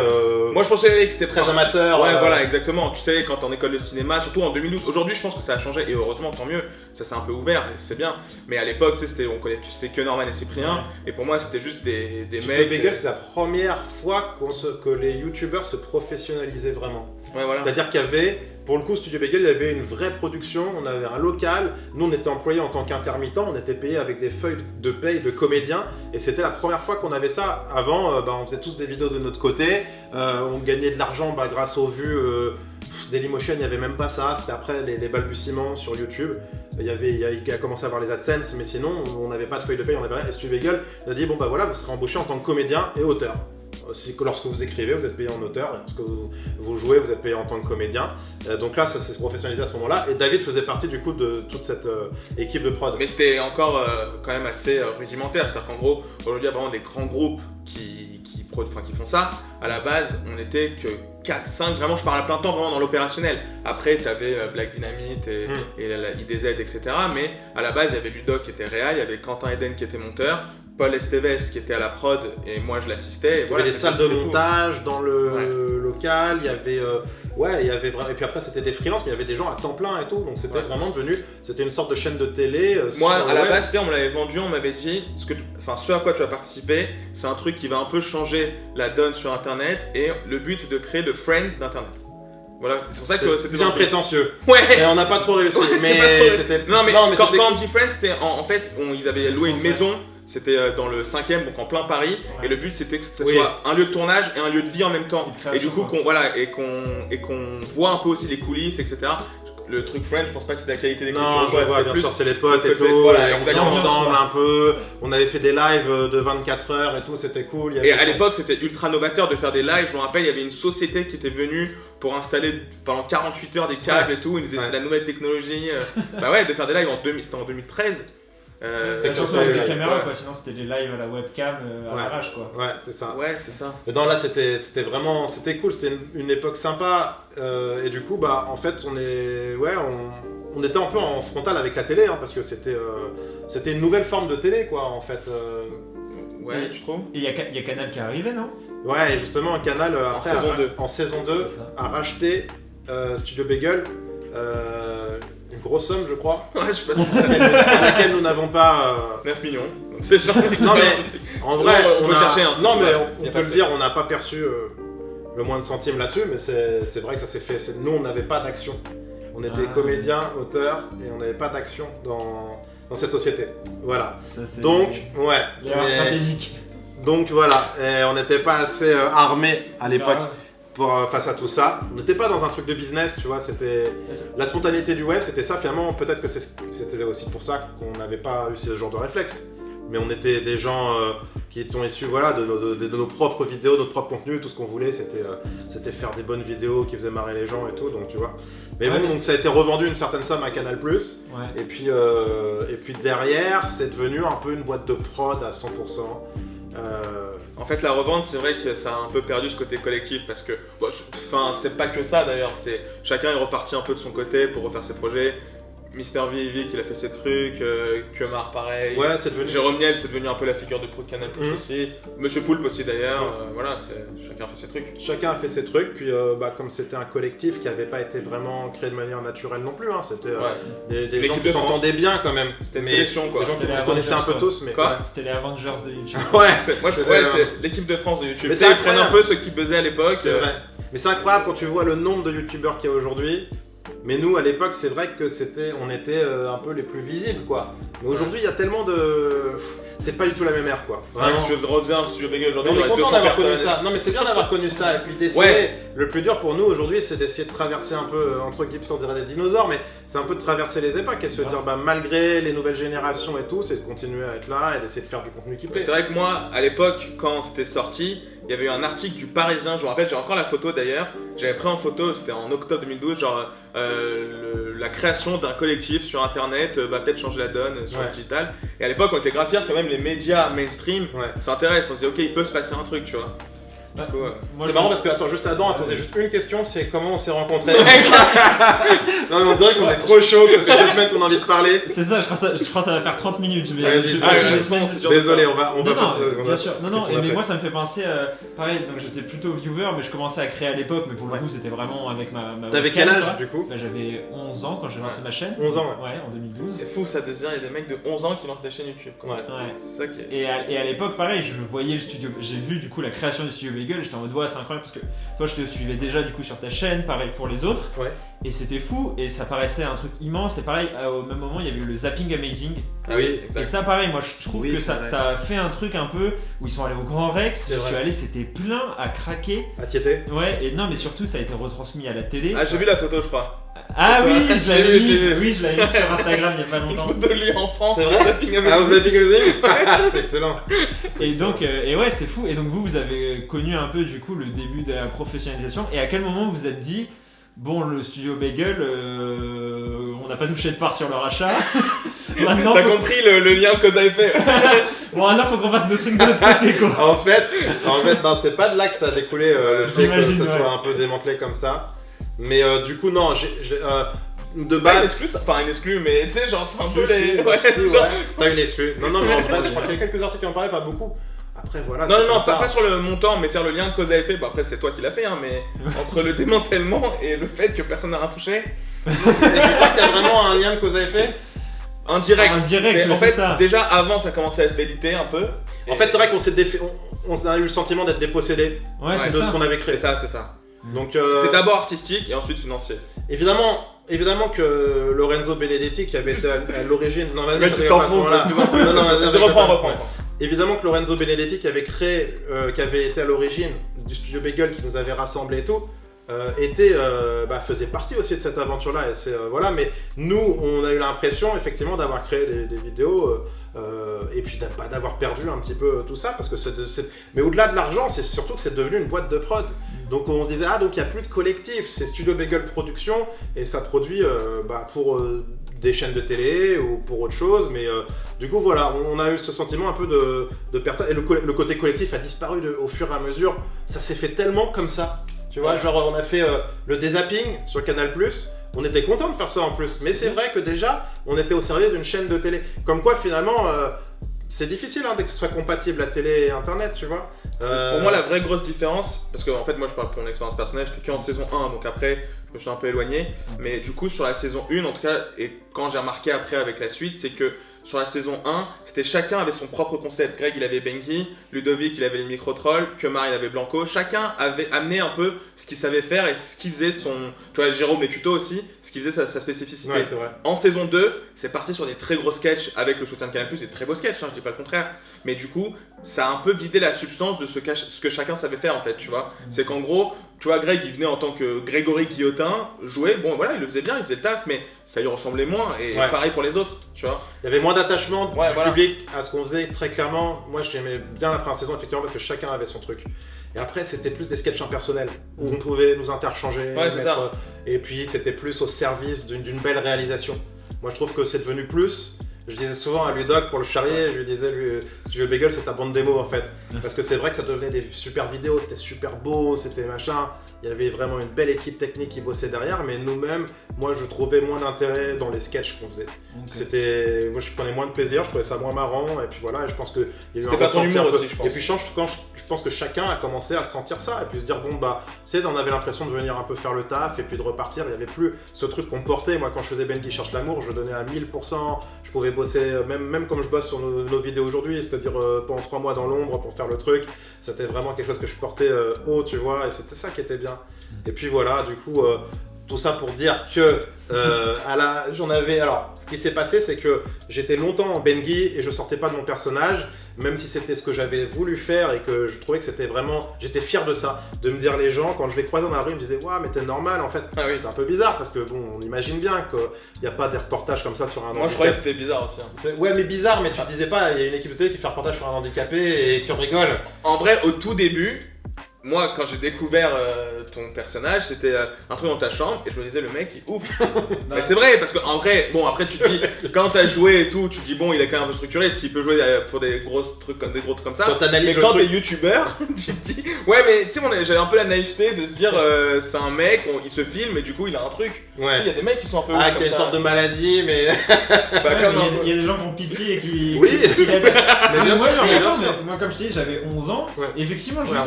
moi je pensais que c'était très amateur. Ouais voilà exactement, tu sais quand t'es en école de cinéma, surtout en 2012, aujourd'hui je pense que ça a changé et heureusement tant mieux, ça s'est un peu ouvert et c'est bien. Mais à l'époque tu sais on connaissait que Norman et Cyprien et pour moi c'était juste des mecs. Bagel c'était la première fois que les youtubeurs se professionnalisaient vraiment. Ouais, voilà. C'est-à-dire qu'il y avait, pour le coup, Studio Bagel, il y avait une vraie production, on avait un local, nous on était employés en tant qu'intermittent, on était payés avec des feuilles de paye de comédiens et c'était la première fois qu'on avait ça. Avant, on faisait tous des vidéos de notre côté, on gagnait de l'argent grâce aux vues. Dailymotion, il n'y avait même pas ça, c'était après les balbutiements sur YouTube. Il a commencé à avoir les AdSense, mais sinon on n'avait pas de feuille de paye, on avait rien. Et Studio Bagel a dit bon bah voilà, vous serez embauché en tant que comédien et auteur. C'est que lorsque vous écrivez, vous êtes payé en auteur, et lorsque vous jouez, vous êtes payé en tant que comédien. Donc là, ça s'est professionnalisé à ce moment-là. Et David faisait partie du coup de toute cette équipe de prod. Mais c'était encore quand même assez rudimentaire. C'est-à-dire qu'en gros, aujourd'hui, il y a vraiment des grands groupes qui font ça. À la base, on n'était que 4-5, vraiment, je parle à plein temps, vraiment dans l'opérationnel. Après, tu avais Black Dynamite et la IDZ, etc. Mais à la base, il y avait Ludoc qui était réal, il y avait Quentin Eden qui était monteur, Paul Esteves qui était à la prod et moi je l'assistais. Il y avait des salles de montage dans le local, il y avait vraiment. Et puis après c'était des freelances, mais il y avait des gens à temps plein et tout, donc c'était vraiment devenu, c'était une sorte de chaîne de télé. Moi à la base, tu sais, on me l'avait vendu, on m'avait dit, ce à quoi tu vas participer, c'est un truc qui va un peu changer la donne sur internet et le but c'est de créer le Friends d'internet. Voilà, c'est pour ça que c'était bien prétentieux. Ouais. Et on n'a pas trop réussi. Non mais quand on dit Friends, c'était en fait, ils avaient loué une maison. C'était dans le 5e, donc en plein Paris, et le but c'était que ce soit un lieu de tournage et un lieu de vie en même temps. Et du coup, qu'on voit un peu aussi les coulisses, etc. Le truc Friends, je pense pas que c'est la qualité des Non, je vois, bien sûr, c'est les potes et tout, voilà, et on vient ensemble un peu. On avait fait des lives de 24 heures et tout, c'était cool. Et à l'époque, c'était ultra novateur de faire des lives. Je me rappelle, il y avait une société qui était venue pour installer pendant 48 heures des câbles et tout. Ils disaient c'est la nouvelle technologie. De faire des lives c'était en 2013. Surtout avec les caméras, quoi, sinon c'était des lives à la webcam à l'arrache, quoi. Ouais, c'est ça. Ouais, c'est ça. Non, là c'était vraiment, c'était cool, c'était une époque sympa. Et du coup, en fait, on était un peu en frontal avec la télé, parce que c'était une nouvelle forme de télé, quoi, en fait. Ouais, tu trouves? Et il y a Canal qui est arrivé, non? Ouais, et justement, Canal, après, en saison 2, a racheté Studio Bagel. Une grosse somme, je crois. Ouais, je sais pas si c'est à laquelle nous n'avons pas. 9 millions. Donc c'est genre. Non, mais en vrai, on peut chercher. Non, mais on peut le dire, on n'a pas perçu le moins de centimes là-dessus, mais c'est vrai que ça s'est fait. Nous, on n'avait pas d'action. On était comédiens, auteurs, et on n'avait pas d'action dans cette société. Voilà. Ça, donc, l'erreur stratégique. Donc voilà, et on n'était pas assez armés à l'époque. Face à tout ça, on n'était pas dans un truc de business, tu vois, c'était la spontanéité du web, c'était ça finalement, peut-être que c'était aussi pour ça qu'on n'avait pas eu ce genre de réflexe, mais on était des gens qui sont issus de nos propres vidéos, notre propre contenu, tout ce qu'on voulait, c'était faire des bonnes vidéos qui faisaient marrer les gens et tout, donc tu vois. Mais donc ça a été revendu une certaine somme à Canal+, et puis derrière, c'est devenu un peu une boîte de prod à 100%. En fait, la revente, c'est vrai que ça a un peu perdu ce côté collectif parce que, c'est pas que ça d'ailleurs, chacun est reparti un peu de son côté pour refaire ses projets. Mister V, qu'il a fait ses trucs, Kemar pareil. Ouais, c'est devenu. Jérôme Niel, c'est devenu un peu la figure de pro de Canal Plus aussi. Monsieur Poulpe aussi d'ailleurs. Voilà, chacun fait ses trucs. Chacun a fait ses trucs, puis comme c'était un collectif qui n'avait pas été vraiment créé de manière naturelle non plus, hein, c'était des gens qui s'entendaient bien quand même. C'était une sélection quoi. Des gens qui se connaissaient un peu tous, mais. Quoi C'était les Avengers de YouTube. Moi je trouvais c'est l'équipe de France de YouTube. Mais ils prennent un peu ceux qui buzzaient à l'époque. C'est vrai. Mais c'est incroyable quand tu vois le nombre de youtubeurs qu'il y a aujourd'hui. Mais nous, à l'époque, c'est vrai que on était un peu les plus visibles, quoi. Mais aujourd'hui, il y a tellement de... C'est pas du tout la même ère, quoi. C'est vrai que si tu reviens sur Studio Bagel aujourd'hui, on est content d'avoir connu personnes. ça. Non, mais c'est bien d'avoir connu ça. Et puis d'essayer... Le plus dur pour nous aujourd'hui, c'est d'essayer de traverser un peu, entre guillemets, on dirait des dinosaures, mais c'est un peu de traverser les époques et se dire, malgré les nouvelles générations et tout, c'est de continuer à être là et d'essayer de faire du contenu qui plaît. C'est vrai que moi, à l'époque, quand c'était sorti, il y avait eu un article du Parisien, je me rappelle, j'ai encore la photo d'ailleurs, j'avais pris en photo, c'était en octobre 2012, genre la création d'un collectif sur internet va peut-être changer la donne sur le digital. Et à l'époque, on était grave fiers quand même, les médias mainstream s'intéressent, on se disait ok, il peut se passer un truc, tu vois. C'est marrant parce que, attends, juste Adam a posé juste une question, c'est comment on s'est rencontrés. Non mais on dirait qu'on est trop chaud, ça fait 2 semaines qu'on a envie de parler. C'est ça, je crois que ça va faire 30 minutes. Désolé, on va passer. Bien sûr, mais moi ça me fait penser, pareil, donc j'étais plutôt viewer, mais je commençais à créer à l'époque, mais pour le coup c'était vraiment avec ma T'avais quel âge du coup? J'avais 11 ans quand j'ai lancé ma chaîne. 11 ans ouais, en 2012. C'est fou ça de se dire, il y a des mecs de 11 ans qui lancent des chaînes YouTube. Ouais. C'est ça qui est... Et à l'époque, pareil, je voyais le studio, j'ai vu du coup la création du studio Bagel, j'étais en mode ouais, c'est incroyable parce que toi je te suivais déjà du coup sur ta chaîne, pareil pour les autres. Ouais. Et c'était fou, et ça paraissait un truc immense, et pareil, au même moment il y avait eu le Zapping Amazing. Oui, exact. Et ça pareil, moi je trouve que ça a fait un truc un peu où ils sont allés au Grand Rex, je suis allé, c'était plein à craquer. Ah, t'y étais? Ouais, et non mais surtout ça a été retransmis à la télé. Ah, j'ai vu la photo je crois. Ah oui, je l'avais mise sur Instagram il y a pas longtemps. Une photo de lui enfant. C'est vrai? Ah, vous Zapping Amazing? C'est excellent. Et donc, et ouais, c'est fou. Et donc vous avez connu un peu du coup le début de la professionnalisation. Et à quel moment vous vous êtes dit, bon, le studio Bagel, on n'a pas touché de part sur le rachat. Maintenant, t'as compris le lien que vous avez fait. Bon, maintenant faut qu'on fasse nos trucs de l'autre côté quoi. En fait, non, c'est pas de là que ça a découlé le fait que ça soit un peu démantelé comme ça. Mais du coup, non, de base. Une exclu, mais tu sais, genre c'est un peu les. T'as une exclu. Non, mais en vrai, je crois qu'il y a quelques articles qui en parlaient, pas beaucoup. Après, voilà. Non, pas sur le montant, mais faire le lien cause à effet. Bon, après, c'est toi qui l'as fait, hein, mais entre le démantèlement et le fait que personne n'a rien touché. Et je crois qu'il y a vraiment un lien de cause à effet. Indirect. En fait, ça. Déjà avant, ça commençait à se déliter un peu. En fait, c'est vrai qu'on on a eu le sentiment d'être dépossédé de ce qu'on avait créé. C'est ça. Donc, c'était d'abord artistique et ensuite financier. Évidemment que Lorenzo Benedetti qui avait été à l'origine. Non, vas-y, tu s'enfonces de plus en plus. Vas-y, reprends. Évidemment que Lorenzo Benedetti qui avait été à l'origine du studio Bagel qui nous avait rassemblés et tout, faisait partie aussi de cette aventure-là. Mais nous, on a eu l'impression effectivement d'avoir créé des vidéos et puis d'avoir perdu un petit peu tout ça parce que mais au-delà de l'argent, c'est surtout que c'est devenu une boîte de prod. Donc on se disait donc il n'y a plus de collectif, c'est Studio Bagel Production et ça produit pour des chaînes de télé ou pour autre chose, mais du coup voilà, on a eu ce sentiment un peu de personne et le côté collectif a disparu au fur et à mesure. Ça s'est fait tellement comme ça, tu vois, genre on a fait le dézapping sur Canal+. On était content de faire ça en plus, mais c'est vrai que déjà on était au service d'une chaîne de télé. Comme quoi finalement c'est difficile que ce soit compatible la télé et internet, tu vois. Pour moi la vraie grosse différence, parce que en fait moi je parle pour mon expérience personnelle, j'étais qu'en saison 1 donc après je me suis un peu éloigné, mais du coup sur la saison 1 en tout cas, et quand j'ai remarqué après avec la suite, c'est que sur la saison 1, c'était chacun avait son propre concept. Greg il avait Benki, Ludovic il avait les micro-trolls, Kemar il avait Blanco. Chacun avait amené un peu ce qu'il savait faire et ce qui faisait son... Tu vois, Jérôme et Tuto aussi, ce qui faisait sa spécificité. Ouais, c'est vrai. En saison 2, c'est parti sur des très gros sketchs avec le soutien de Canal+, des très beaux sketchs, je dis pas le contraire. Mais du coup, ça a un peu vidé la substance de ce que chacun savait faire en fait, tu vois. C'est qu'en gros, tu vois, Greg il venait en tant que Grégory Guillotin, jouer, bon voilà, il le faisait bien, il faisait le taf, mais ça lui ressemblait moins, et pareil pour les autres, tu vois. Il y avait moins d'attachement du public à ce qu'on faisait, très clairement. Moi j'aimais bien la première saison effectivement parce que chacun avait son truc. Et après c'était plus des sketchs impersonnels, où on pouvait nous interchanger, et puis c'était plus au service d'une belle réalisation. Moi je trouve que c'est devenu plus... Je disais souvent à Ludoc pour le charrier, je lui disais, Studio Bagel c'est ta bande démo en fait. Parce que c'est vrai que ça devenait des super vidéos, c'était super beau, c'était machin. Il y avait vraiment une belle équipe technique qui bossait derrière, mais nous-mêmes, moi je trouvais moins d'intérêt dans les sketchs qu'on faisait. Moi je prenais moins de plaisir, je trouvais ça moins marrant, et puis voilà, et je pense qu'il y a eu C'était pas ton humour aussi, je pense. Et puis je pense que chacun a commencé à sentir ça, et puis se dire bon bah, tu sais, on avait l'impression de venir un peu faire le taf, et puis de repartir, il n'y avait plus ce truc qu'on portait. Moi quand je faisais Benguy cherche l'amour, je donnais à 1000%, je pouvais bosser, même comme je bosse sur nos vidéos aujourd'hui, c'est-à-dire pendant 3 mois dans l'ombre pour faire le truc, c'était vraiment quelque chose que je portais haut, tu vois, et c'était ça qui était bien. Et puis voilà, du coup, tout ça pour dire que alors, ce qui s'est passé, c'est que j'étais longtemps en Benguy et je sortais pas de mon personnage, même si c'était ce que j'avais voulu faire et que je trouvais que c'était vraiment, j'étais fier de ça, de me dire les gens, quand je les croisais dans la rue, ils me disaient waouh, mais t'es normal en fait. Ah oui. C'est un peu bizarre parce que bon, on imagine bien qu'il n'y a pas des reportages comme ça sur un Moi je croyais que c'était bizarre aussi. Ouais, mais bizarre, mais tu te disais pas, il y a une équipe de télé qui fait un reportage sur un handicapé et qui rigole. En vrai, au tout début, moi quand j'ai découvert ton personnage, c'était un truc dans ta chambre et je me disais le mec il est ouf. Mais c'est vrai parce qu'en vrai, bon après tu te dis, quand t'as joué et tout, tu te dis bon il est quand même un peu structuré, s'il peut jouer pour des gros trucs comme ça. Quand t'analyses mais quand t'es youtubeur, tu te dis ouais mais tu sais j'avais un peu la naïveté de se dire c'est un mec, il se filme et du coup il a un truc. Ouais. Tu sais, il y a des mecs qui sont un peu qui a une sorte de maladie, mais. Il y a des gens qui ont pitié et qui. Oui. qui l'aident. Mais bien moi, sûr, non, mais mais bien attends, sûr. mais moi, comme je t'ai dit, j'avais 11 ans. Ouais. Et effectivement, Ouais,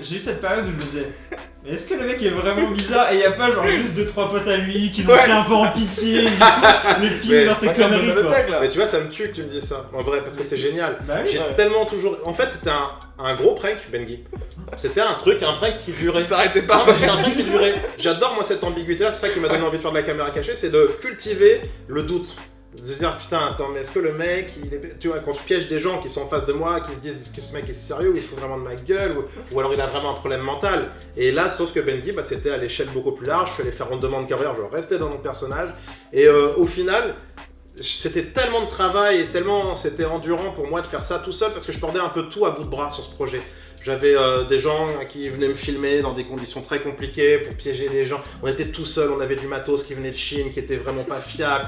j'ai eu cette période où je me disais. Mais est-ce que le mec est vraiment bizarre et il n'y a pas genre juste 2-3 potes à lui qui l'ont pris un peu en pitié, du coup, le film Mais dans ses conneries quoi. Mais tu vois, ça me tue que tu me dises ça, en vrai, parce que c'est génial. Bah oui, J'ai ouais. tellement toujours. En fait, c'était un gros prank, Benguy. C'était un prank qui durait. Ça s'arrêtait Non, pas. mais c'était un prank qui durait. J'adore moi cette ambiguïté-là, c'est ça qui m'a donné envie de faire de la caméra cachée, c'est de cultiver le doute. De se dire putain, attends, mais est-ce que le mec, tu vois, quand je piège des gens qui sont en face de moi, qui se disent est-ce que ce mec est sérieux ou il se fout vraiment de ma gueule ou alors il a vraiment un problème mental. Et là, sauf que Benguy, bah, c'était à l'échelle beaucoup plus large, je suis allé faire une demande carrière, je restais dans mon personnage et au final, c'était tellement de travail et tellement c'était endurant pour moi de faire ça tout seul parce que je portais un peu tout à bout de bras sur ce projet. J'avais des gens qui venaient me filmer dans des conditions très compliquées pour piéger des gens. On était tout seuls, on avait du matos qui venait de Chine, qui était vraiment pas fiable,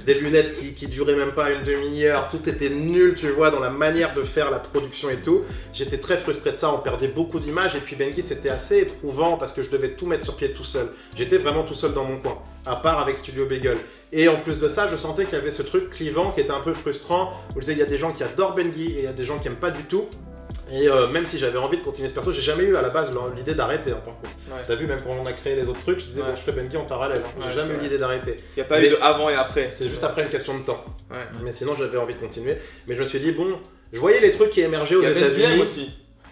des lunettes qui duraient même pas une demi-heure. Tout était nul, tu vois, dans la manière de faire la production et tout. J'étais très frustré de ça, on perdait beaucoup d'images. Et puis Benguy, c'était assez éprouvant parce que je devais tout mettre sur pied tout seul. J'étais vraiment tout seul dans mon coin, à part avec Studio Bagel. Et en plus de ça, je sentais qu'il y avait ce truc clivant qui était un peu frustrant. Où je disais, il y a des gens qui adorent Benguy et il y a des gens qui aiment pas du tout. Et même si j'avais envie de continuer ce perso, j'ai jamais eu à la base l'idée d'arrêter par contre. Ouais. T'as vu, même quand on a créé les autres trucs, je disais Ouais. bon, je fais Benguy en parallèle. J'ai Ouais, jamais c'est eu vrai. l'idée d'arrêter. Il n'y a pas Mais eu de avant et après. C'est juste après une question de temps. Ouais. Mais sinon, j'avais envie de continuer. Mais je me suis dit bon, je voyais les trucs qui émergeaient aux Il y avait ce dilemme États-Unis. aussi.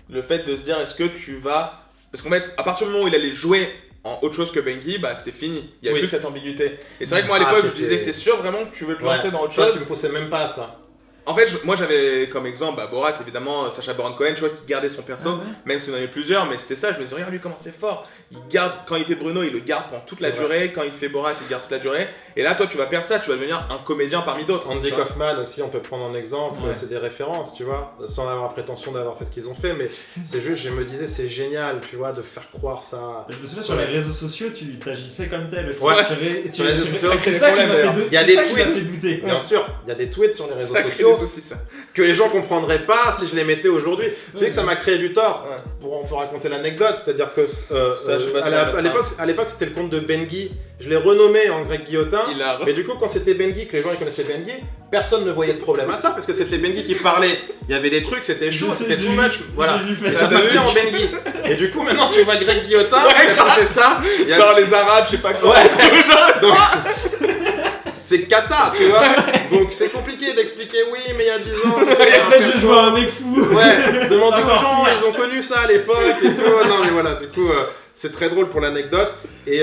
Le fait de se dire est-ce que tu vas. Parce qu'en fait, à partir du moment où il allait jouer en autre chose que Benguy, bah c'était fini. Il n'y avait Oui. plus cette ambiguïté. Et c'est vrai que moi à Ah, l'époque, je c'était- disais t'es sûr vraiment que tu veux te lancer dans autre Toi, chose. tu me poussais même pas à ça. En fait, moi j'avais comme exemple Borat, évidemment, Sacha Baron Cohen, tu vois, qui gardait son perso, Ah ouais. même s'il en avait plusieurs, mais c'était ça. Je me disais, regarde lui comment c'est fort. Il garde, quand il fait Bruno, il le garde pendant toute la C'est vrai. durée. Quand il fait Borat, il garde toute la durée. Et là, toi, tu vas perdre ça, tu vas devenir un comédien parmi d'autres. Andy tu vois. Kaufman aussi, on peut prendre en exemple, Ouais. c'est des références, tu vois, sans avoir la prétention d'avoir fait ce qu'ils ont fait, mais c'est juste, je me disais, c'est génial, tu vois, de faire croire ça. Je me souviens sur les réseaux sociaux, tu t'agissais comme tel aussi. Ouais. Tu- Sur les réseaux sociaux, c'est c'est ça qui des m'a problèmes, fait Il y a c'est des ça qui m'a tweets. fait douter. Bien sûr, il y a des tweets sur les réseaux Ça crée sociaux des soucis, ça. que les gens comprendraient pas si je les mettais aujourd'hui. Tu sais que ça m'a créé du tort. Ouais. On peut raconter l'anecdote, c'est-à-dire que Ça, je sais pas si on à l'époque c'était le compte de Benguy. Je l'ai renommé en Greg Guillotin. Il a. Mais du coup, quand c'était Benguy, que les gens ils connaissaient Benguy, personne ne voyait de problème à ça parce que c'était Benguy qui parlait. Il y avait des trucs, c'était chaud, Je sais, c'était j'ai too vu- much. Voilà. j'ai vu Et faire ça ça. passait en Benguy. Et du coup, maintenant tu vois Greg Guillotin, Ouais, qui a fait ça. Il y a- Genre les Arabes, je sais pas quoi. Ouais. Donc, c'est cata, tu vois. Donc c'est compliqué d'expliquer, oui, mais il y a 10 ans. tu sais, il y a un Peut-être juste perso. voir un mec fou. Ouais, demandez C'est aux encore gens, pire. ils ont connu ça à l'époque et tout. Non, mais voilà, du coup, c'est très drôle pour l'anecdote. Et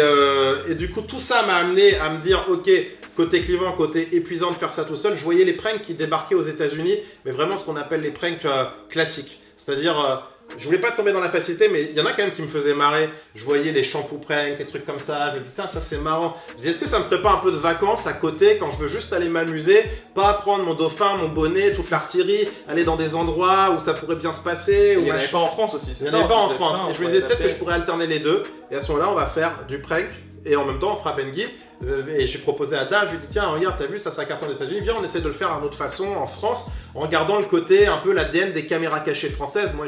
du coup, tout ça m'a amené à me dire, ok, côté clivant, côté épuisant de faire ça tout seul, je voyais les pranks qui débarquaient aux États-Unis, mais vraiment ce qu'on appelle les pranks classiques. C'est-à-dire, je voulais pas tomber dans la facilité, mais il y en a quand même qui me faisaient marrer. Je voyais les shampoos pranks, des trucs comme ça. Je me disais, tiens, ça c'est marrant. Je me disais, est-ce que ça me ferait pas un peu de vacances à côté quand je veux juste aller m'amuser, pas prendre mon dauphin, mon bonnet, toute l'artillerie, aller dans des endroits où ça pourrait bien se passer. Il ou n'y en avait machin. pas en France aussi, c'est Il n'y ça en avait pas aussi, en c'est France. ça, Et on je me pourrait disais peut-être que adapter. je pourrais alterner les deux. Et à ce moment-là, on va faire du prank et en même temps on fera Benguy. Et j'ai proposé à Dave, je lui ai dit tiens regarde t'as vu ça cartonne aux États-Unis, viens on essaie de le faire d'une autre façon en France en gardant le côté un peu l'ADN des caméras cachées françaises. Moi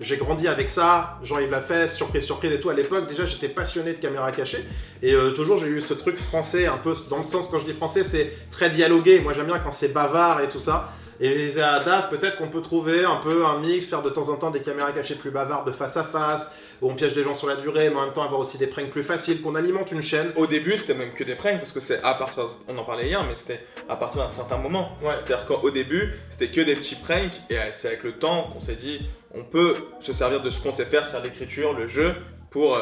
j'ai grandi avec ça, Jean-Yves l'a fait, surprise et tout à l'époque. Déjà j'étais passionné de caméras cachées et toujours j'ai eu ce truc français un peu dans le sens, quand je dis français c'est très dialogué. Moi j'aime bien quand c'est bavard et tout ça. Et je disais à Dave, peut-être qu'on peut trouver un peu un mix, faire de temps en temps des caméras cachées plus bavardes de face à face, où on piège des gens sur la durée, mais en même temps avoir aussi des pranks plus faciles, qu'on alimente une chaîne. Au début, c'était même que des pranks, parce que c'est à partir, on en parlait hier, mais c'était à partir d'un certain moment. Ouais. C'est-à-dire qu'au début, c'était que des petits pranks, et c'est avec le temps qu'on s'est dit, on peut se servir de ce qu'on sait faire, c'est-à-dire l'écriture, le jeu, pour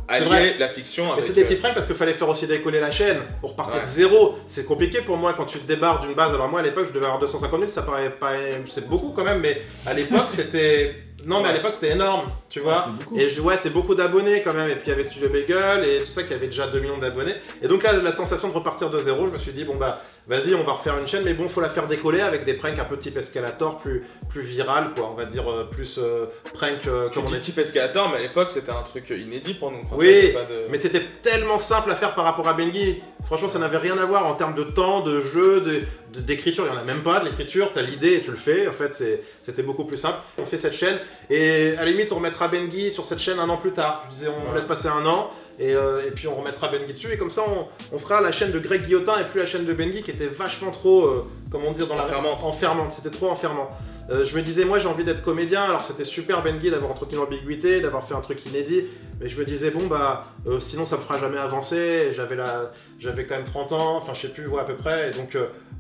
allier la fiction avec... Mais c'est des petits pranks parce qu'il fallait faire aussi décoller la chaîne, on repartait de zéro. C'est compliqué pour moi quand tu te débarres d'une base. Alors moi à l'époque je devais avoir 250 000, ça paraît pas... c'est beaucoup quand même, mais à l'époque c'était... Non mais à l'époque c'était énorme, tu vois. Et c'est beaucoup d'abonnés quand même. Et puis il y avait Studio Bagel et tout ça qui avait déjà 2 millions d'abonnés. Et donc là la sensation de repartir de zéro, je me suis dit bon bah vas-y on va refaire une chaîne, mais bon faut la faire décoller avec des pranks un peu type Escalator, plus viral quoi, on va dire plus prank comme on dit type Escalator, mais à l'époque c'était un truc inédit pour nous. Enfin, oui, mais c'était tellement simple à faire par rapport à Benguy. Franchement ça n'avait rien à voir en termes de temps, de jeu, d'écriture, il n'y en a même pas de l'écriture, t'as l'idée et tu le fais, en fait c'était beaucoup plus simple. On fait cette chaîne et à la limite on remettra Benguy sur cette chaîne un an plus tard. Je disais on laisse passer un an et puis on remettra Benguy dessus et comme ça on fera la chaîne de Greg Guillotin et plus la chaîne de Benguy qui était vachement trop, comment dire, dans enfermante, c'était trop enfermant. Je me disais moi j'ai envie d'être comédien, alors c'était super Benguy d'avoir entretenu l'ambiguïté, d'avoir fait un truc inédit, mais je me disais bon bah sinon ça me fera jamais avancer, j'avais quand même 30 ans, enfin je sais plus à peu près, et donc